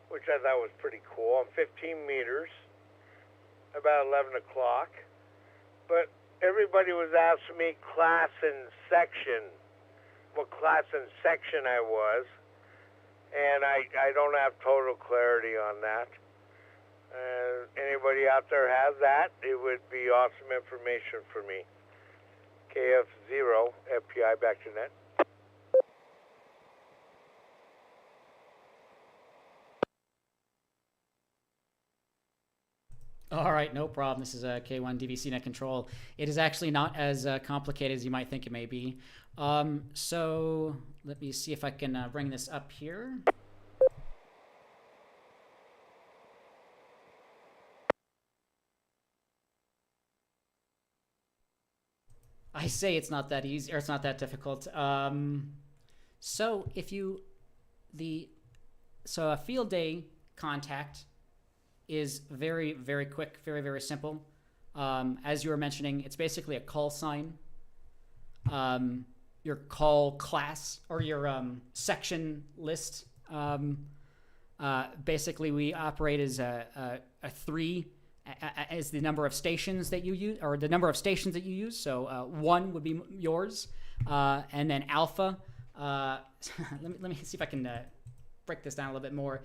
which I thought was pretty cool, on 15 meters, about 11 o'clock. But everybody was asking me class and section, what class and section I was. And I don't have total clarity on that. Anybody out there has that, it would be awesome information for me. KF0, FPI, back to net. All right, no problem. This is K1 DVC Net Control. It is actually not as complicated as you might think it may be. So let me see if I can bring this up here. I say it's not that easy, or it's not that difficult. So if you, so a field day contact is very, very quick, very, very simple. As you were mentioning, it's basically a call sign. Your call class or your section list. Basically, we operate as a 3 as the number of stations that you use, or the number of stations that you use. So 1 would be yours, and then alpha. Let me see if I can break this down a little bit more.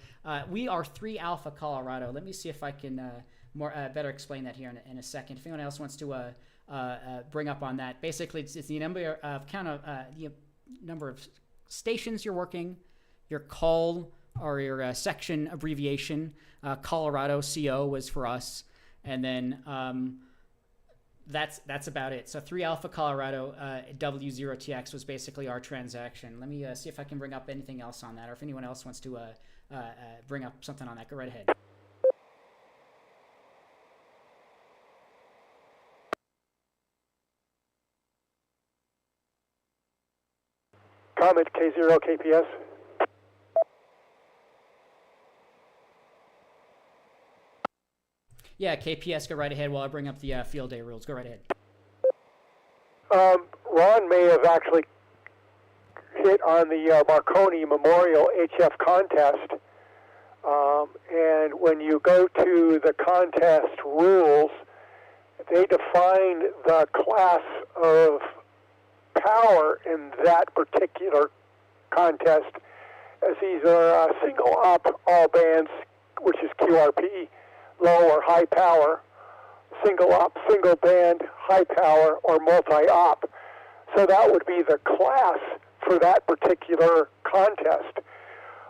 We are 3 Alpha Colorado. Let me see if I can better explain that here in a second. If anyone else wants to bring up on that, basically it's the number of the number of stations you're working, your call or your section abbreviation. Colorado CO was for us, and then that's about it. So 3 Alpha Colorado W0TX was basically our transaction. Let me see if I can bring up anything else on that, or if anyone else wants to bring up something on that. Go right ahead. Comment K0 KPS. Yeah, KPS, go right ahead while I bring up the field day rules. Go right ahead. Ron may have actually hit on the Marconi Memorial HF contest. And when you go to the contest rules, they define the class of power in that particular contest as either single op all bands, which is QRP, low or high power, single op, single band, high power, or multi-op. So that would be the class for that particular contest.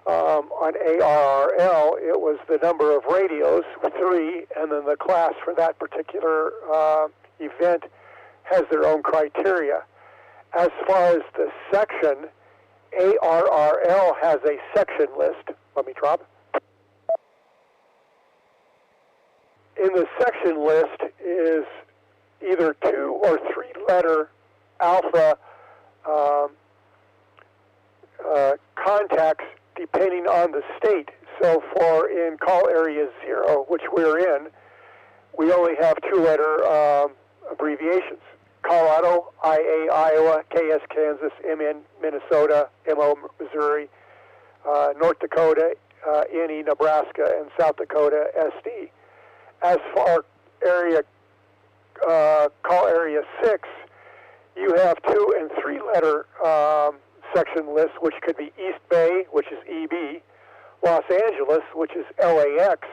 On ARRL, it was the number of radios, 3, and then the class for that particular event has their own criteria. As far as the section, ARRL has a section list. Let me drop. In the section list is either 2 or 3 letter alpha contacts depending on the state. So for in call area 0, which we're in, we only have 2 letter abbreviations. Colorado, IA, Iowa, KS, Kansas, MN, Minnesota, MO, Missouri, North Dakota, NE, Nebraska, and South Dakota, SD. As for area, call area 6, you have 2 and 3 letter section lists, which could be East Bay, which is EB, Los Angeles, which is LAX,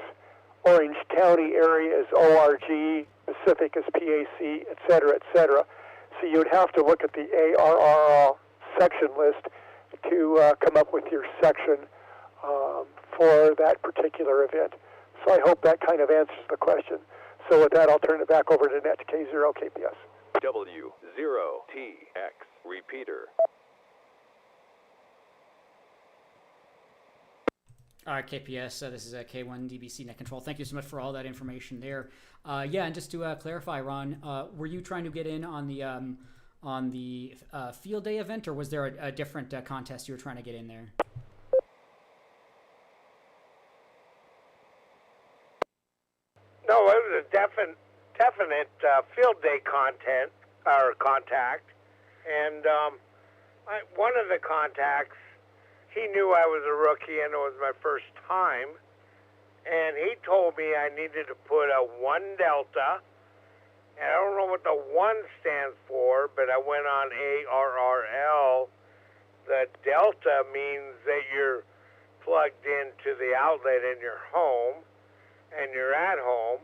Orange County area is ORG, Pacific is PAC, et cetera, et cetera. So you'd have to look at the ARRL section list to come up with your section for that particular event. So I hope that kind of answers the question. So with that, I'll turn it back over to Net K0 KPS. W0TX repeater. All right, KPS, this is K1 DBC Net Control. Thank you so much for all that information there. Yeah, and just to clarify, Ron, were you trying to get in on the field day event, or was there a different contest you were trying to get in there? No, it was a definite field day content or contact, and one of the contacts, he knew I was a rookie and it was my first time, and he told me I needed to put a 1 delta, and I don't know what the 1 stands for, but I went on ARRL. The delta means that you're plugged into the outlet in your home, and you're at home,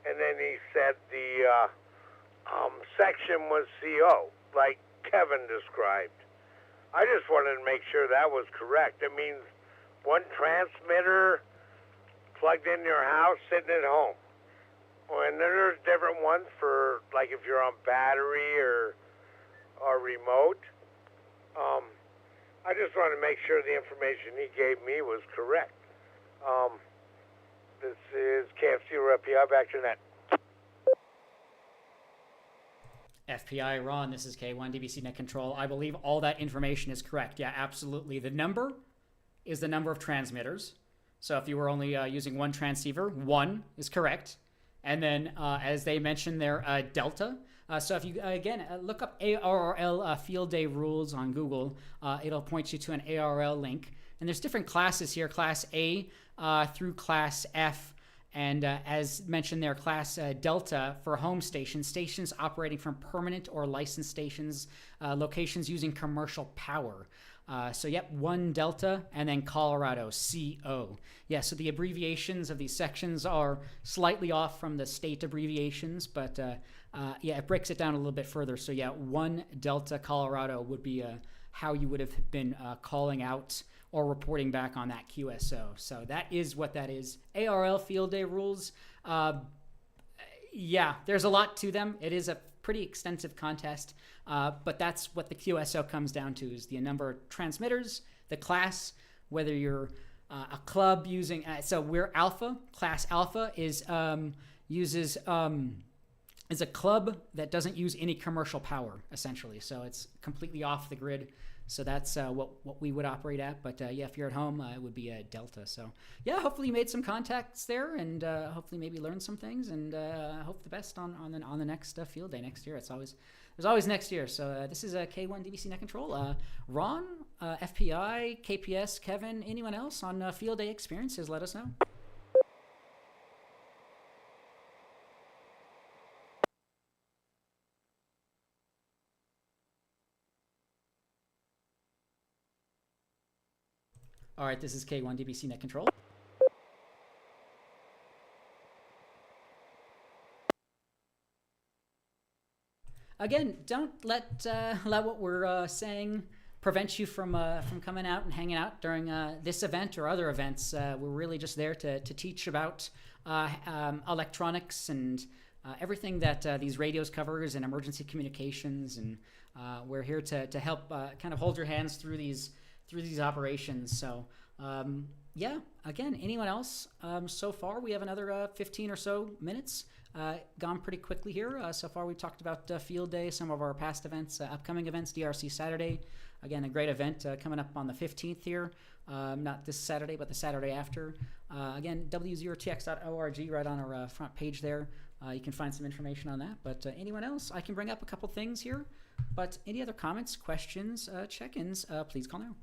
and then he said the section was CO, like Kevin described. I just wanted to make sure that was correct. It means 1 transmitter plugged in your house, sitting at home. And then there's different ones for, like, if you're on battery or remote. I just wanted to make sure the information he gave me was correct. This is KF0 FPI, back to net. FPI, Ron, this is K1 DBC Net Control. I believe all that information is correct. Yeah, absolutely. The number is the number of transmitters. So if you were only using 1 transceiver, 1 is correct. And then, as they mentioned there, delta. So if you, again, look up ARRL field day rules on Google, it'll point you to an ARRL link. And there's different classes here, Class A through Class F. And as mentioned there, Class Delta for home stations, stations operating from permanent or licensed stations, locations using commercial power. So yep, 1 Delta, and then Colorado, CO. Yeah, so the abbreviations of these sections are slightly off from the state abbreviations, but yeah, it breaks it down a little bit further. So yeah, 1 Delta, Colorado would be how you would have been calling out or reporting back on that QSO. So that is what that is. ARRL field day rules. Yeah, there's a lot to them. It is a pretty extensive contest, but that's what the QSO comes down to, is the number of transmitters, the class, whether you're a club using, so we're Alpha. Class Alpha is uses is a club that doesn't use any commercial power, essentially. So it's completely off the grid. So that's what we would operate at. But yeah, if you're at home, it would be a Delta. So yeah, hopefully you made some contacts there, and hopefully maybe learned some things, and hope the best on the next field day next year. There's always next year. So this is K1 DVC Net Control. Ron, FPI, KPS, Kevin, anyone else on field day experiences, let us know. All right, this is K1 DVC Net Control. Again, don't let what we're saying prevent you from coming out and hanging out during this event or other events. We're really just there to teach about electronics and everything that these radios covers and emergency communications, and we're here to help kind of hold your hands through these operations. So yeah, again, anyone else? So far we have another 15 or so minutes. Gone pretty quickly here. So far we've talked about field day, some of our past events, upcoming events, DRC Saturday. Again, a great event coming up on the 15th here. Not this Saturday, but the Saturday after. Again, w0tx.org, right on our front page there. You can find some information on that. But anyone else? I can bring up a couple things here. But any other comments, questions, check-ins, please call now.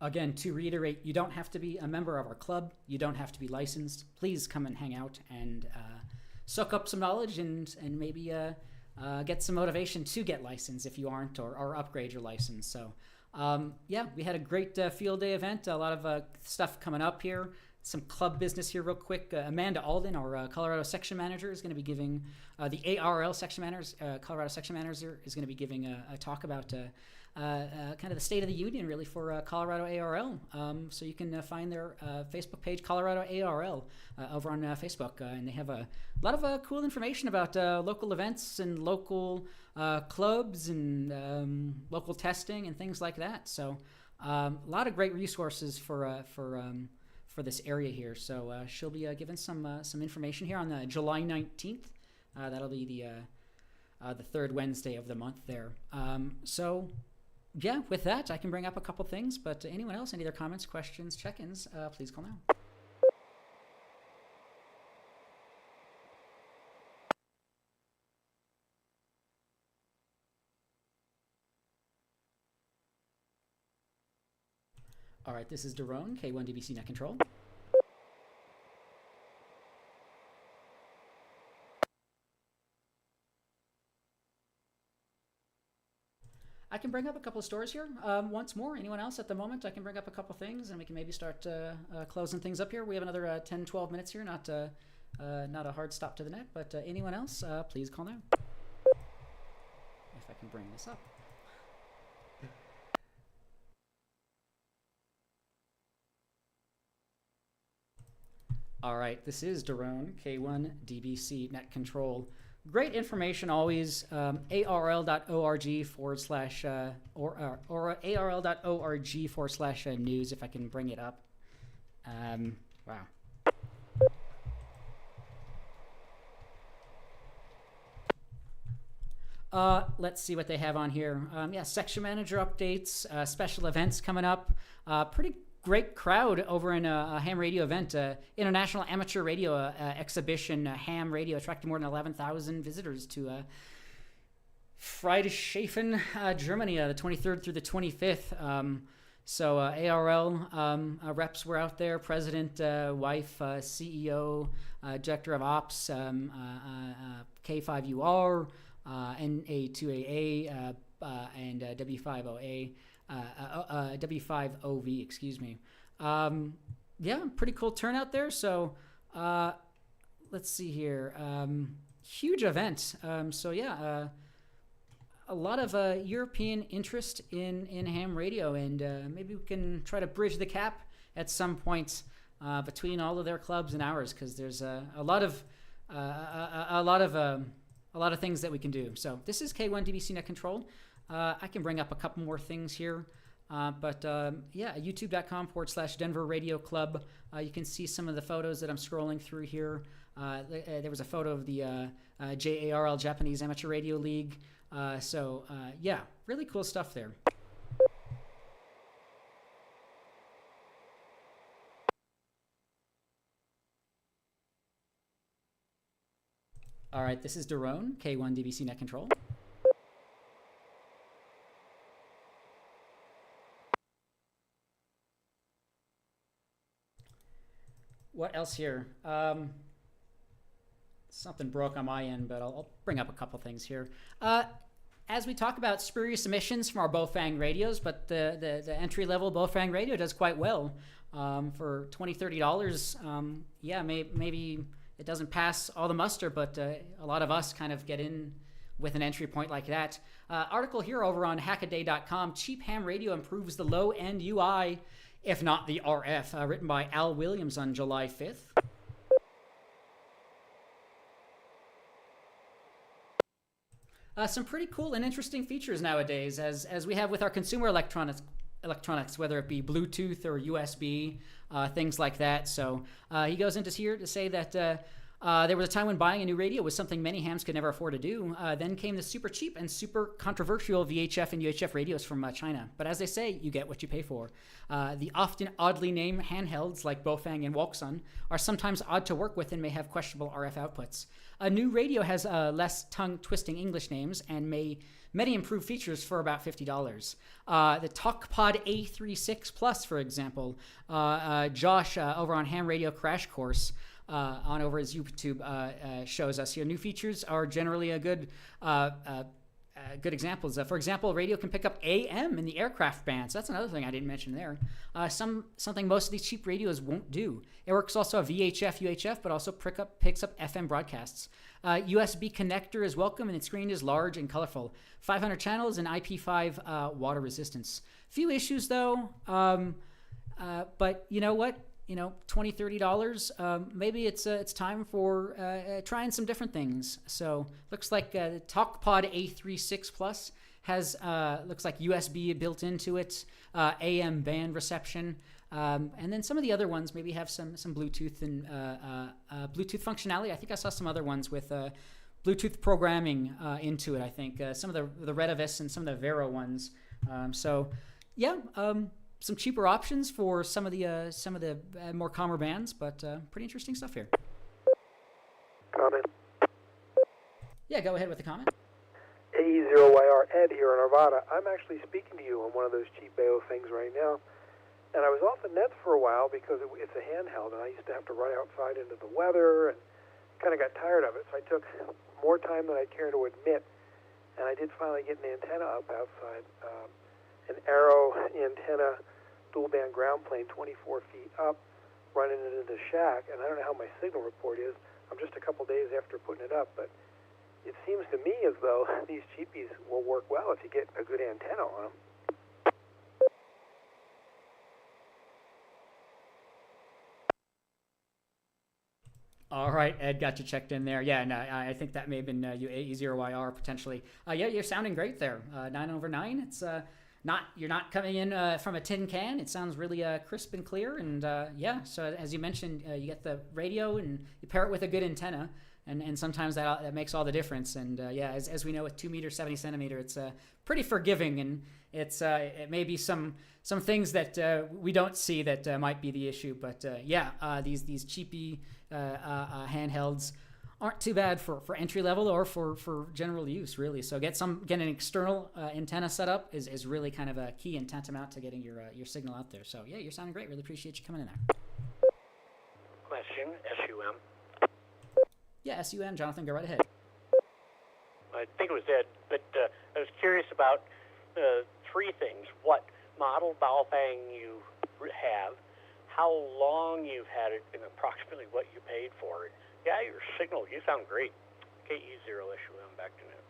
Again, to reiterate, you don't have to be a member of our club. You don't have to be licensed. Please come and hang out and soak up some knowledge and maybe get some motivation to get licensed if you aren't, or upgrade your license. So yeah, we had a great field day event. A lot of stuff coming up here. Some club business here real quick. Amanda Alden, our Colorado section manager, is going to be giving, the ARRL section manager, Colorado section manager, is going to be giving a talk about kind of the state of the union, really, for Colorado ARRL. So you can find their Facebook page, Colorado ARRL, over on Facebook. And they have a lot of cool information about local events and local clubs and local testing and things like that. So a lot of great resources for this area here. So she'll be giving some information here on July 19th. That'll be the third Wednesday of the month there. So yeah, with that, I can bring up a couple things, but anyone else, any other comments, questions, check-ins, please call now. All right, this is Daron, K1 DVC Net Control. I can bring up a couple of stories here once more. Anyone else at the moment? I can bring up a couple things, and we can maybe start closing things up here. We have another 10, 12 minutes here. Not a hard stop to the net, but anyone else, please call now. If I can bring this up. All right, this is Daron, K1 DVC Net Control. Great information always. ARRL.org or ARRL.org/news, if I can bring it up. Wow. Let's see what they have on here. Yeah, section manager updates, special events coming up. Pretty great crowd over in a ham radio event, international amateur radio exhibition, ham radio, attracting more than 11,000 visitors to Friedrichshafen, Germany, the 23rd through the 25th. So ARRL reps were out there, president, wife, CEO, director of ops, K5UR, NA2AA, and W5OA. W5OV, excuse me. Yeah, pretty cool turnout there. So let's see here. Huge event. So yeah, a lot of European interest in ham radio, and maybe we can try to bridge the gap at some point between all of their clubs and ours, because there's a lot of things that we can do. So this is K1 DBC Net Control. I can bring up a couple more things here. But yeah, youtube.com/Denver Radio Club. You can see some of the photos that I'm scrolling through here. There was a photo of the ARRL Japanese Amateur Radio League. So yeah, really cool stuff there. All right, this is Daron, K1 DBC Net Control. What else here? Something broke on my end, but I'll bring up a couple things here. As we talk about spurious emissions from our Bofang radios, but the entry-level Bofang radio does quite well. For $20, $30, yeah, maybe it doesn't pass all the muster, but a lot of us kind of get in with an entry point like that. Article here over on Hackaday.com, Cheap Ham Radio Improves the Low-End UI, if not the RF, written by Al Williams on July 5th. Some pretty cool and interesting features nowadays, as we have with our consumer electronics, whether it be Bluetooth or USB, things like that. So he goes into here to say that there was a time when buying a new radio was something many hams could never afford to do. Then came the super cheap and super controversial VHF and UHF radios from China. But as they say, you get what you pay for. The often oddly named handhelds like Bofang and Walksun are sometimes odd to work with and may have questionable RF outputs. A new radio has less tongue-twisting English names and many improved features for about $50. The TalkPod A36 Plus, for example, Josh over on Ham Radio Crash Course on over his YouTube shows us here. New features are generally a good examples. For example, radio can pick up AM in the aircraft band. So that's another thing I didn't mention there. Something most of these cheap radios won't do. It works also a VHF, UHF, but also picks up FM broadcasts. USB connector is welcome, and its screen is large and colorful. 500 channels and IP5 water resistance. Few issues though, but you know what? $20, $30, maybe it's time for trying some different things. So looks like the TalkPod A36 Plus has looks like USB built into it, AM band reception, and then some of the other ones maybe have some Bluetooth and Bluetooth functionality. I think I saw some other ones with Bluetooth programming into it. I think some of the Redavis and some of the Vero ones. So yeah. Some cheaper options for some of the more calmer bands, but pretty interesting stuff here. Comment. Yeah, go ahead with the comment. AE0YR Ed here in Arvada. I'm actually speaking to you on one of those cheap Bayo things right now. And I was off the nets for a while because it's a handheld, and I used to have to run outside into the weather and kind of got tired of it. So I took more time than I care to admit, and I did finally get an antenna up outside. An Arrow antenna, dual band ground plane, 24 feet up, running it into the shack, and I don't know how my signal report is. I'm just a couple days after putting it up, but it seems to me as though these cheapies will work well if you get a good antenna on them. All right, Ed, got you checked in there. Yeah, no, I think that may have been you AE0YR potentially. Yeah, you're sounding great there. 9/9. It's you're not coming in from a tin can. It sounds really crisp and clear. And yeah, so as you mentioned, you get the radio and you pair it with a good antenna, and sometimes that makes all the difference. And yeah, as we know, with 2 meters 70 centimeter, it's pretty forgiving, and it may be some things that we don't see that might be the issue. But yeah, these cheapy handhelds aren't too bad for entry level or for general use, really. So get an external antenna set up is really kind of a key and tantamount to getting your signal out there. So yeah, you're sounding great. Really appreciate you coming in there. Question, SUM. Yeah, SUM, Jonathan, go right ahead. I think it was Ed, but I was curious about three things. What model Baofeng you have, how long you've had it, and approximately what you paid for it. Yeah, your signal, you sound great. KE0 SUM, back to net.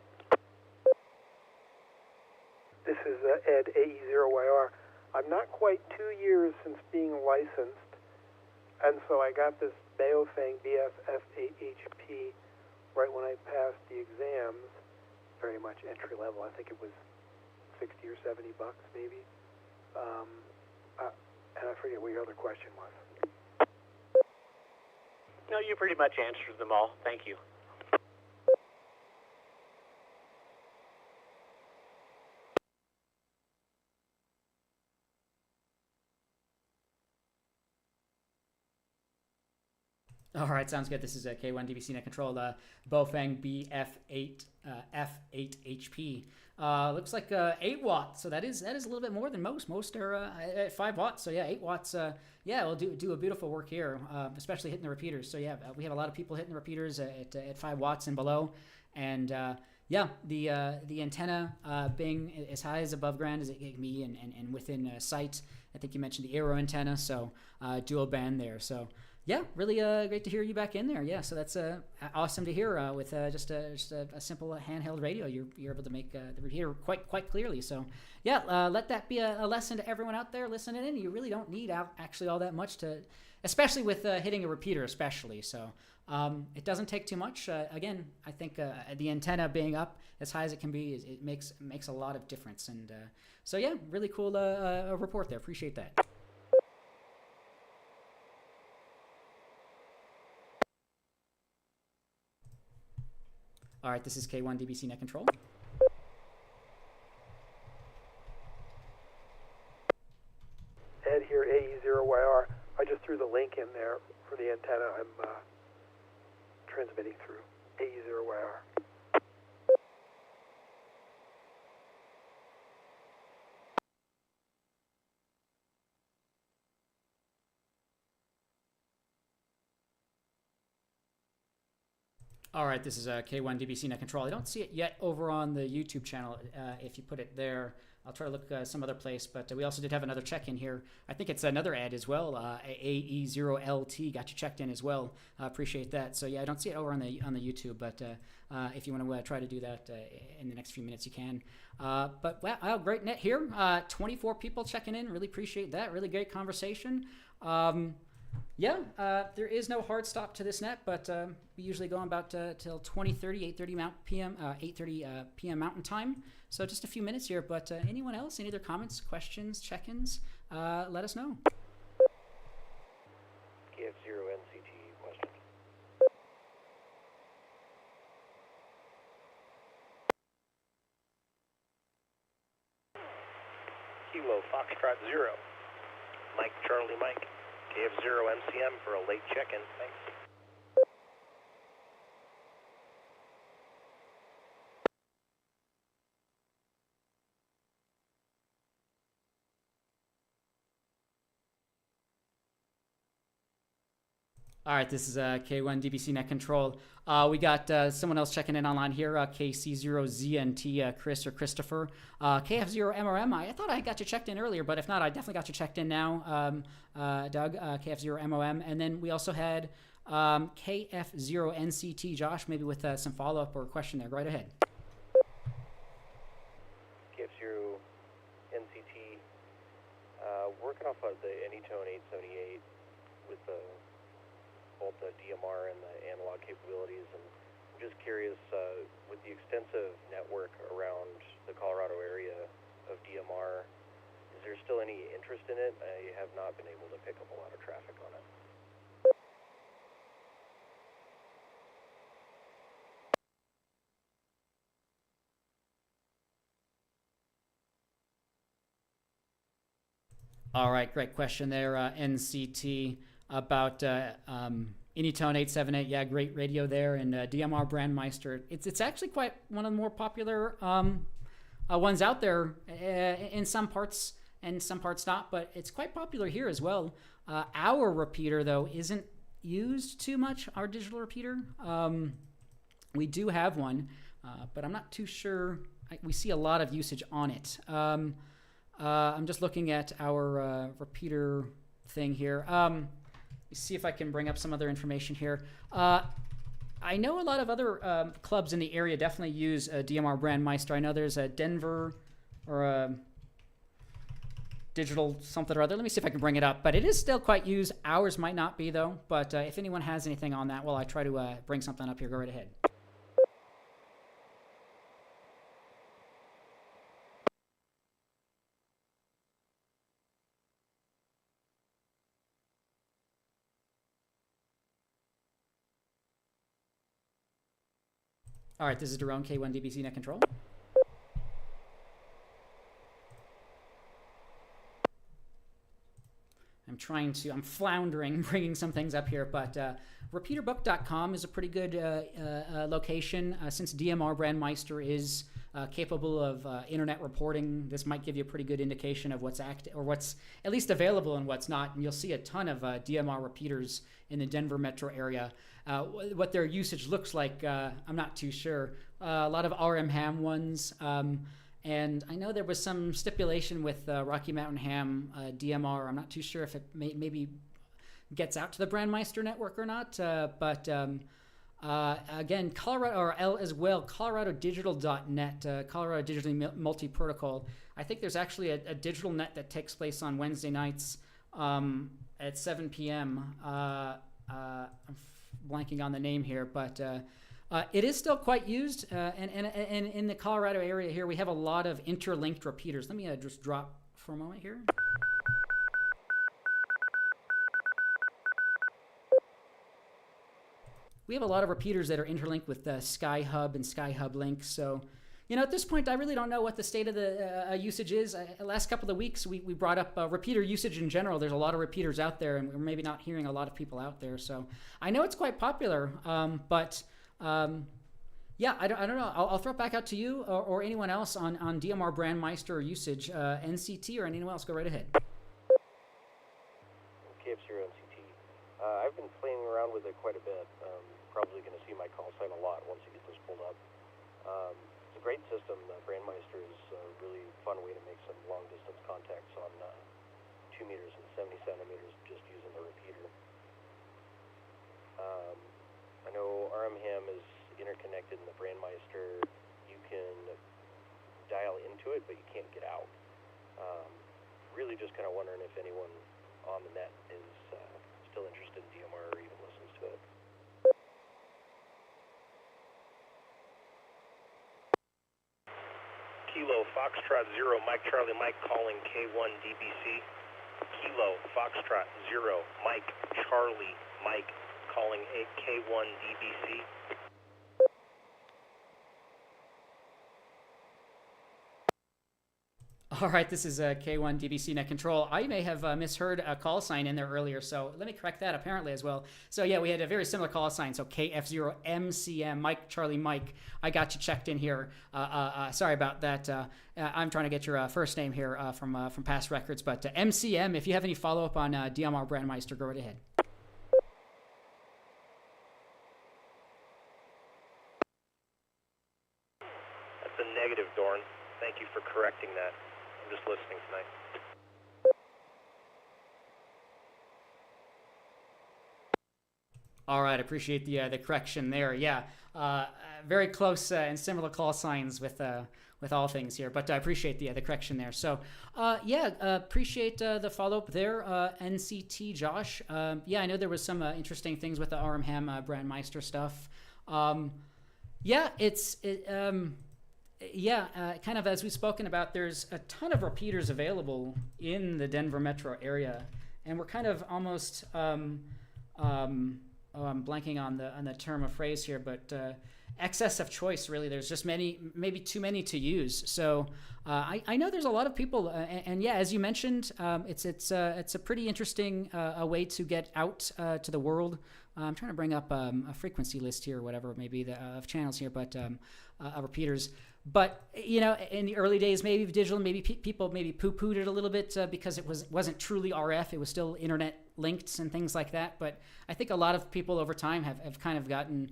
This is Ed, AE0YR. I'm not quite 2 years since being licensed, and so I got this Baofeng BF8HP right when I passed the exams. Very much entry level. I think it was 60 or 70 bucks maybe. And I forget what your other question was. No, you pretty much answered them all. Thank you. All right, sounds good. This is K1 DBC Net Control, Baofeng BF8 F8HP. Looks like 8 watts, so that is a little bit more than most. Most are at 5 watts, so yeah, 8 watts. Yeah, will do a beautiful work here, especially hitting the repeaters. So yeah, we have a lot of people hitting the repeaters at 5 watts and below, and yeah, the antenna being as high as above ground as it can be, and within sight. I think you mentioned the aero antenna, so dual band there. So yeah, really great to hear you back in there. Yeah, so that's awesome to hear with just a simple handheld radio. You're able to make the repeater quite clearly. So yeah, let that be a lesson to everyone out there listening in. You really don't need actually all that much to, especially with hitting a repeater, especially. So it doesn't take too much. Again, I think the antenna being up as high as it can be, it makes a lot of difference. And so yeah, really cool report there. Appreciate that. All right, this is K1 DBC Net Control. Ed here, AE0YR. I just threw the link in there for the antenna I'm transmitting through, AE0YR. All right, this is K1 DBC Net Control. I don't see it yet over on the YouTube channel. If you put it there, I'll try to look some other place. But we also did have another check-in here. I think it's another ad as well. AE0LT got you checked in as well. Appreciate that. So yeah, I don't see it over on the YouTube. But if you want to try to do that in the next few minutes, you can. But wow, great net here. 24 people checking in. Really appreciate that. Really great conversation. Yeah, there is no hard stop to this net, but we usually go on about till 20:30, 8:30 p.m. Mountain Time. So just a few minutes here, but anyone else, any other comments, questions, check-ins, let us know. KF0NCT question. Kilo Foxtrot 0. Mike Charlie Mike. KF0MCM for a late check-in. Thanks. All right, this is K1 DBC Net Control. We got someone else checking in online here, KC0ZNT, Chris or Christopher. KF0MRM, I thought I got you checked in earlier, but if not, I definitely got you checked in now, Doug, KF0MOM. And then we also had KF0NCT, Josh, maybe with some follow-up or question there. Right ahead. KF0NCT, working off of the Anytone 878 with both the DMR and the analog capabilities, and I'm just curious, with the extensive network around the Colorado area of DMR, is there still any interest in it? I have not been able to pick up a lot of traffic on it. All right, great question there, NCT, about Anytone 878. Yeah, great radio there, and DMR Brandmeister. It's actually quite one of the more popular ones out there in some parts, and some parts not, but it's quite popular here as well. Our repeater, though, isn't used too much, our digital repeater. We do have one, but I'm not too sure. We see a lot of usage on it. I'm just looking at our repeater thing here. See if I can bring up some other information here. I know a lot of other clubs in the area definitely use DMR Brandmeister. I know there's a Denver or a digital something or other. Let me see if I can bring it up. But it is still quite used. Ours might not be, though. But if anyone has anything on that, well, I try to bring something up here. Go right ahead. All right, this is Daron, K1 DBC Net Control. I'm floundering bringing some things up here, but repeaterbook.com is a pretty good location. Since DMR Brandmeister is capable of internet reporting, this might give you a pretty good indication of what's what's at least available and what's not. And you'll see a ton of DMR repeaters in the Denver metro area. What their usage looks like, I'm not too sure. A lot of RM ham ones. And I know there was some stipulation with Rocky Mountain Ham DMR. I'm not too sure if it maybe gets out to the Brandmeister network or not. But again, Colorado, or L as well, coloradodigital.net, Colorado Digital Multi-Protocol. I think there's actually a digital net that takes place on Wednesday nights at 7 p.m. I'm blanking on the name here, but it is still quite used, and in the Colorado area here, we have a lot of interlinked repeaters. Let me just drop for a moment here. We have a lot of repeaters that are interlinked with SkyHub and SkyHub Link. So, you know, at this point, I really don't know what the state of the usage is. Last couple of weeks, we brought up repeater usage in general. There's a lot of repeaters out there, and we're maybe not hearing a lot of people out there. So I know it's quite popular, but yeah, I don't know. I'll throw it back out to you or anyone else on DMR Brandmeister usage, NCT or anyone else. Go right ahead. KF0NCT. I've been playing around with it quite a bit. Probably going to see my call sign a lot once you get this pulled up. It's a great system. Brandmeister is a really fun way to make some long distance contacts on 2 meters and 70 centimeters just using the repeater. I know RM ham is interconnected in the Brandmeister. You can dial into it, but you can't get out. Really just kind of wondering if anyone on the net is still interested in DMR or even listens to it. Kilo Foxtrot 0, Mike Charlie Mike calling K1 DBC. Kilo Foxtrot 0, Mike Charlie Mike calling K1 DBC. All right, this is K1 DBC Net Control. I may have misheard a call sign in there earlier, so let me correct that apparently as well. So yeah, we had a very similar call sign, so KF0MCM, Mike Charlie Mike. I got you checked in here. Sorry about that. I'm trying to get your first name here from past records, but MCM, if you have any follow-up on DMR Brandmeister, go right ahead. That's a negative, Dorn. Thank you for correcting that. I'm just listening tonight. All right, appreciate the correction there. Yeah, very close and similar call signs with all things here, but I appreciate the correction there. So, yeah, appreciate the follow up there, NCT Josh. Yeah, I know there was some interesting things with the RM ham Brandmeister stuff. Yeah, yeah, kind of as we've spoken about, there's a ton of repeaters available in the Denver metro area, and we're kind of almost I'm blanking on the term of phrase here, but excess of choice, really. There's just maybe too many to use. So I know there's a lot of people, and yeah, as you mentioned, it's a pretty interesting way to get out to the world. I'm trying to bring up a frequency list here, or whatever it may be, of channels here, but repeaters. But you know, in the early days, maybe digital, maybe people maybe poo-pooed it a little bit because it wasn't truly RF. It was still internet linked and things like that. But I think a lot of people over time have kind of gotten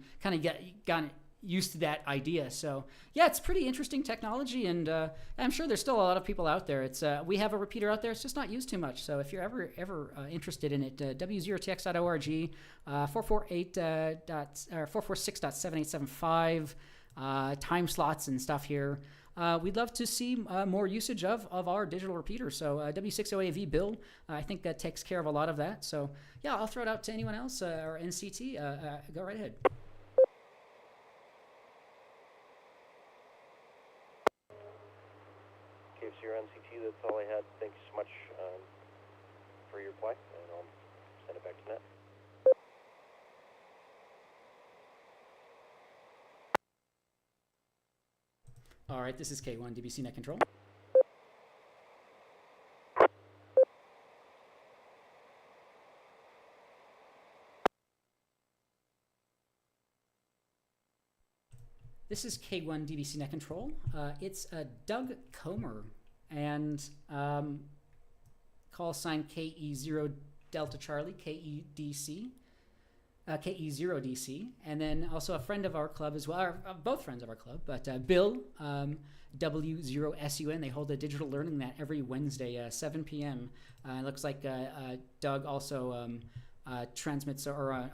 used to that idea. So yeah, it's pretty interesting technology, and I'm sure there's still a lot of people out there. It's we have a repeater out there. It's just not used too much. So if you're ever interested in it, w0tx.org, 446.7875. Time slots and stuff here. we'd love to see more usage of our digital repeater. So W60AV Bill, I think that takes care of a lot of that. So yeah, I'll throw it out to anyone else or NCT. Go right ahead. KF0NCT, that's all I had. Thanks so much for your reply, and I'll send it back to Net. All right, this is K1 DBC Net Control. This is K1 DBC Net Control. It's Doug Comer and call sign KE0 Delta Charlie, KE0DC, and then also a friend of our club as well, or both friends of our club, but Bill, W0SUN. They hold a digital learning mat every Wednesday, 7 p.m. It looks like Doug also transmits or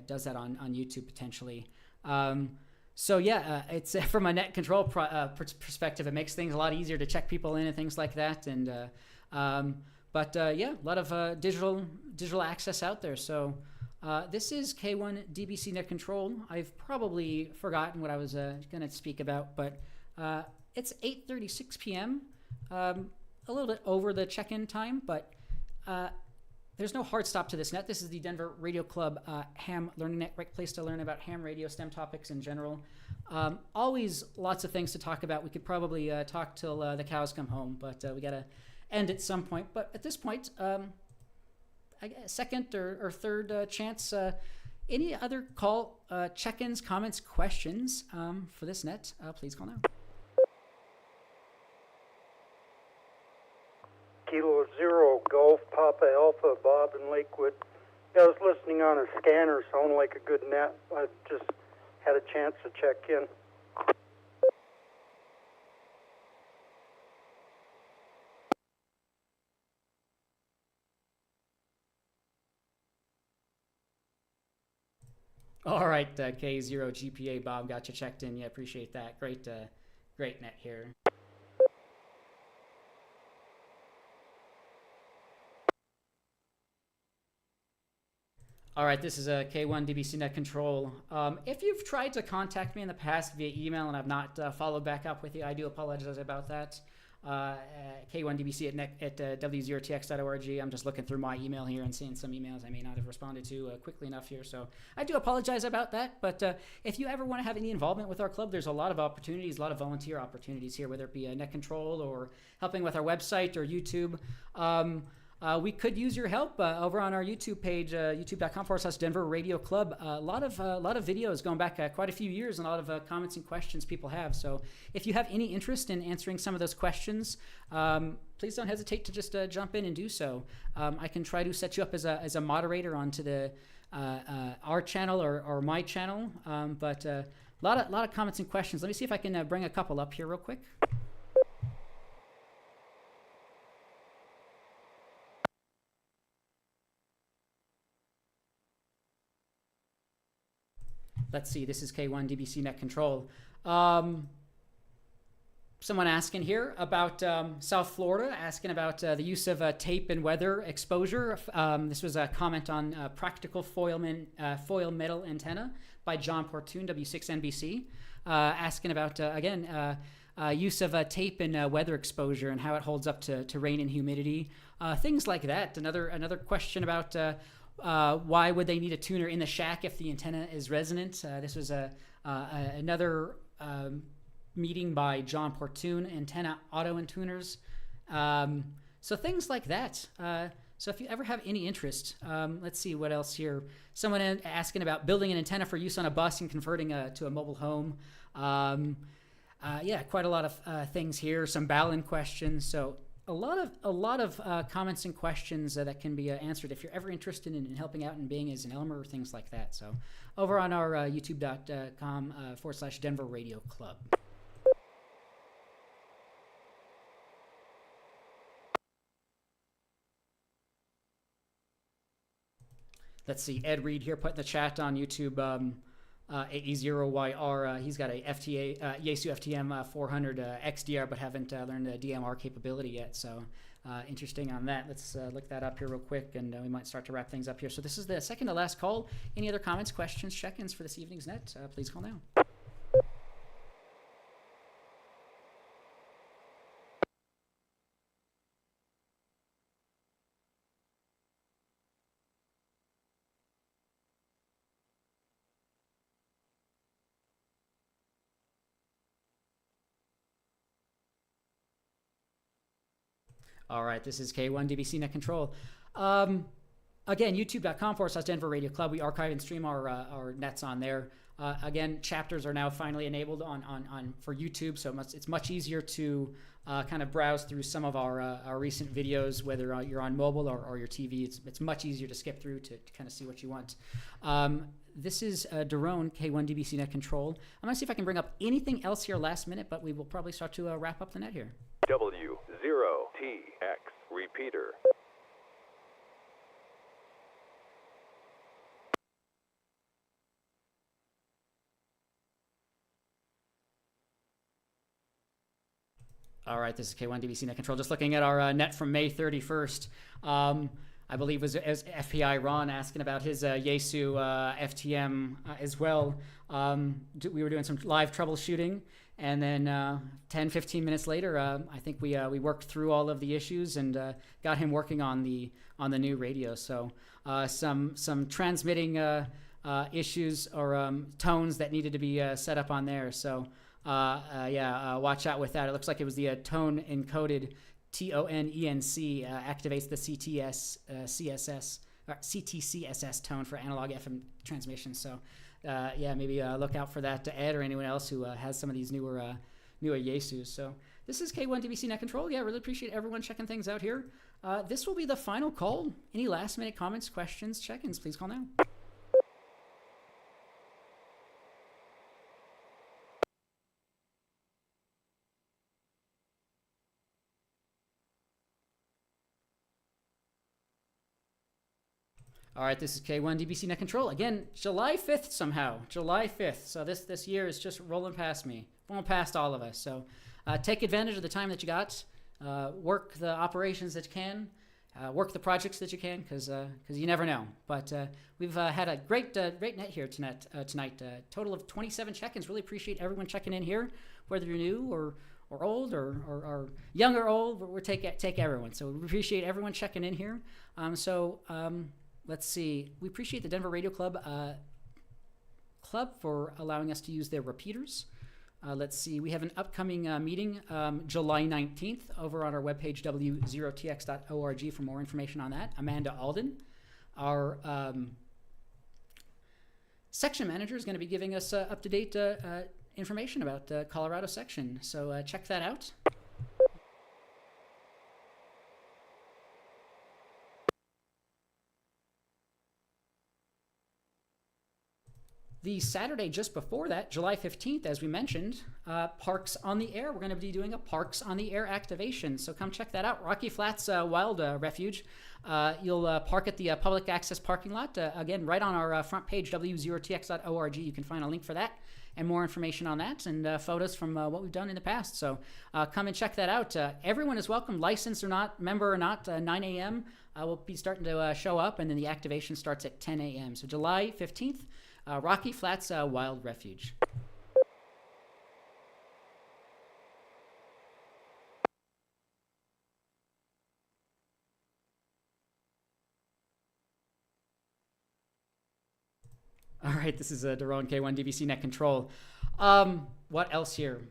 does that on YouTube potentially. So yeah, it's from a net control perspective, it makes things a lot easier to check people in and things like that. And yeah, a lot of digital access out there. So this is K1 DBC Net Control. I've probably forgotten what I was going to speak about, but it's 8:36 p.m. A little bit over the check-in time, but there's no hard stop to this net. This is the Denver Radio Club ham learning net, great place to learn about ham radio, STEM topics in general. Always lots of things to talk about. We could probably talk till the cows come home, but we got to end at some point. But at this point, I guess second or third chance, any other call, check-ins, comments, questions for this net, please call now. Kilo Zero Golf Papa Alpha Bob in Lakewood. Yeah, I was listening on a scanner, sounded like a good net. I just had a chance to check in. All right, K0 GPA Bob got you checked in. Yeah, appreciate that. Great net here. All right, this is a K1 DBC Net Control. If you've tried to contact me in the past via email and I've not followed back up with you, I do apologize about that. K1DBC at W0TX.org. I'm just looking through my email here and seeing some emails I may not have responded to quickly enough here. So I do apologize about that. But if you ever want to have any involvement with our club, there's a lot of opportunities, a lot of volunteer opportunities here, whether it be net control or helping with our website or YouTube. We could use your help over on our YouTube page, youtube.com/Denver Radio Club. A lot of videos going back quite a few years and a lot of comments and questions people have. So if you have any interest in answering some of those questions, please don't hesitate to just jump in and do so. I can try to set you up as a moderator onto the our channel or my channel. But a lot of comments and questions. Let me see if I can bring a couple up here real quick. Let's see, this is K1 DBC Net Control. Someone asking here about South Florida, asking about the use of tape and weather exposure. This was a comment on practical foil metal antenna by John Portune, W6NBC, asking about, again, use of tape and weather exposure and how it holds up to rain and humidity. Things like that. Another question about why would they need a tuner in the shack if the antenna is resonant? This was another meeting by John Portune, antenna auto and tuners. So things like that. So if you ever have any interest, let's see what else here. Someone asking about building an antenna for use on a bus and converting to a mobile home. Yeah, quite a lot of things here. Some Balin questions. So a lot of comments and questions that can be answered if you're ever interested in helping out and being as an Elmer or things like that. So over on our youtube.com/Denver Radio Club. Let's see, Ed Reed here put in the chat on YouTube. AE0YR, he's got a Yaesu FTM 400 XDR, but haven't learned the DMR capability yet. So interesting on that. Let's look that up here real quick, and we might start to wrap things up here. So this is the second to last call. Any other comments, questions, check-ins for this evening's net? Please call now. All right, this is K1 DBC Net Control. Again, youtube.com/Denver Radio Club. We archive and stream our nets on there. Again, chapters are now finally enabled on for YouTube, so it's much easier to kind of browse through some of our recent videos, whether you're on mobile or your TV. It's much easier to skip through to kind of see what you want. This is Daron, K1 DBC Net Control. I'm going to see if I can bring up anything else here last minute, but we will probably start to wrap up the net here. W0TX repeater. All right, this is K1 DBC Net Control. Just looking at our net from May 31st. I believe was as FPI Ron asking about his Yaesu FTM as well. We were doing some live troubleshooting, and then 10, 15 minutes later, I think we worked through all of the issues and got him working on the new radio. So some transmitting issues or tones that needed to be set up on there. So watch out with that. It looks like it was the tone encoded TONENC activates the CTCSS tone for analog FM transmission. So maybe look out for that to Ed or anyone else who has some of these newer Yaesus. So this is K1 DBC Net Control. Yeah, really appreciate everyone checking things out here. This will be the final call. Any last minute comments, questions, check-ins, please call now. All right, this is K1 DBC Net Control. Again, July 5th somehow. July 5th. So this year is just rolling past me. Rolling past all of us. So take advantage of the time that you got. Work the operations that you can. Work the projects that you can, because you never know. But we've had a great net here tonight. Total of 27 check-ins. Really appreciate everyone checking in here, whether you're new or old or young or old. We'll take everyone. So we appreciate everyone checking in here. Let's see. We appreciate the Denver Radio Club for allowing us to use their repeaters. Let's see. We have an upcoming meeting July 19th over on our webpage, w0tx.org, for more information on that. Amanda Alden, our section manager, is going to be giving us up-to-date information about the Colorado section. So check that out. The Saturday just before that, July 15th, as we mentioned, Parks on the Air. We're going to be doing a Parks on the Air activation. So come check that out. Rocky Flats Wild Refuge. You'll park at the public access parking lot. Again, right on our front page, w0tx.org. You can find a link for that and more information on that and photos from what we've done in the past. So come and check that out. Everyone is welcome, licensed or not, member or not, 9 a.m. We'll be starting to show up, and then the activation starts at 10 a.m. So July 15th. Rocky Flats Wild Refuge. All right, this is Daron, K1 DBC Net Control. What else here?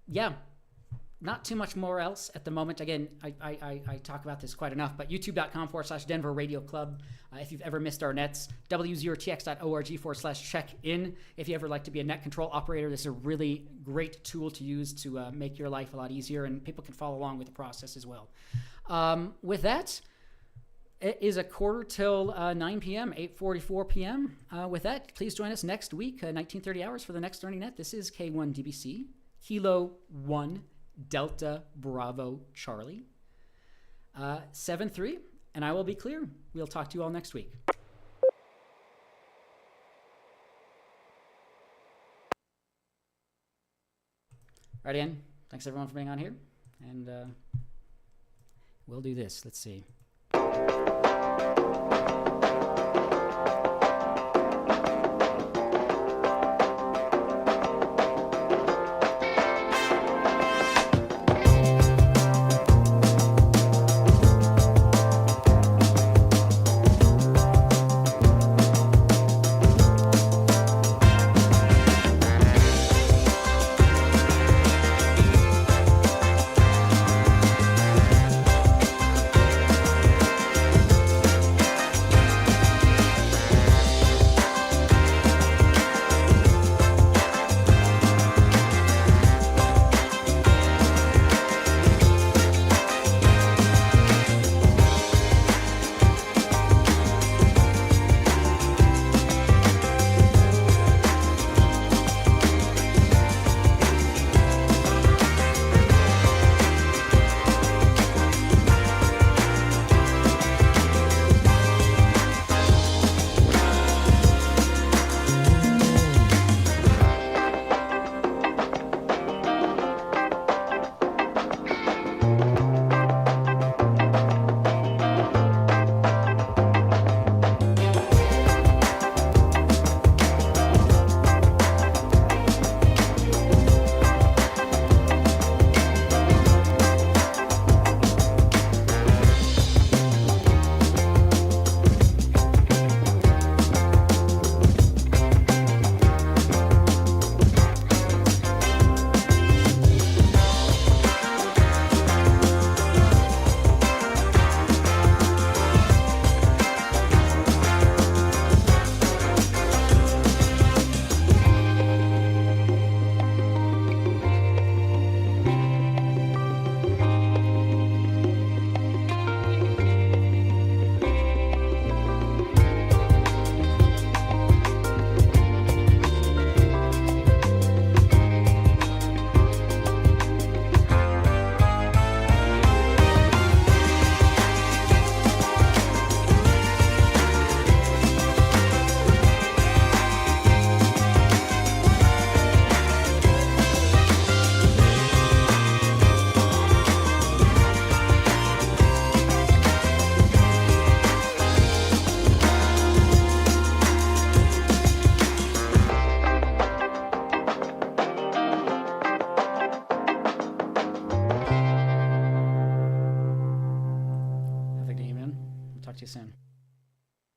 Yeah, not too much more else at the moment. Again, I talk about this quite enough, but youtube.com/Denver Radio Club. If you've ever missed our nets, w0tx.org/check-in. If you ever like to be a net control operator, this is a really great tool to use to make your life a lot easier, and people can follow along with the process as well. With that, it is a quarter till 9 p.m., 8:44 p.m. With that, please join us next week, 1930 hours, for the next Learning Net. This is K1 DBC, Kilo 1 Delta Bravo Charlie 7-3, and I will be clear. We'll talk to you all next week. Right in. Thanks everyone for being on here, and we'll do this. Let's see.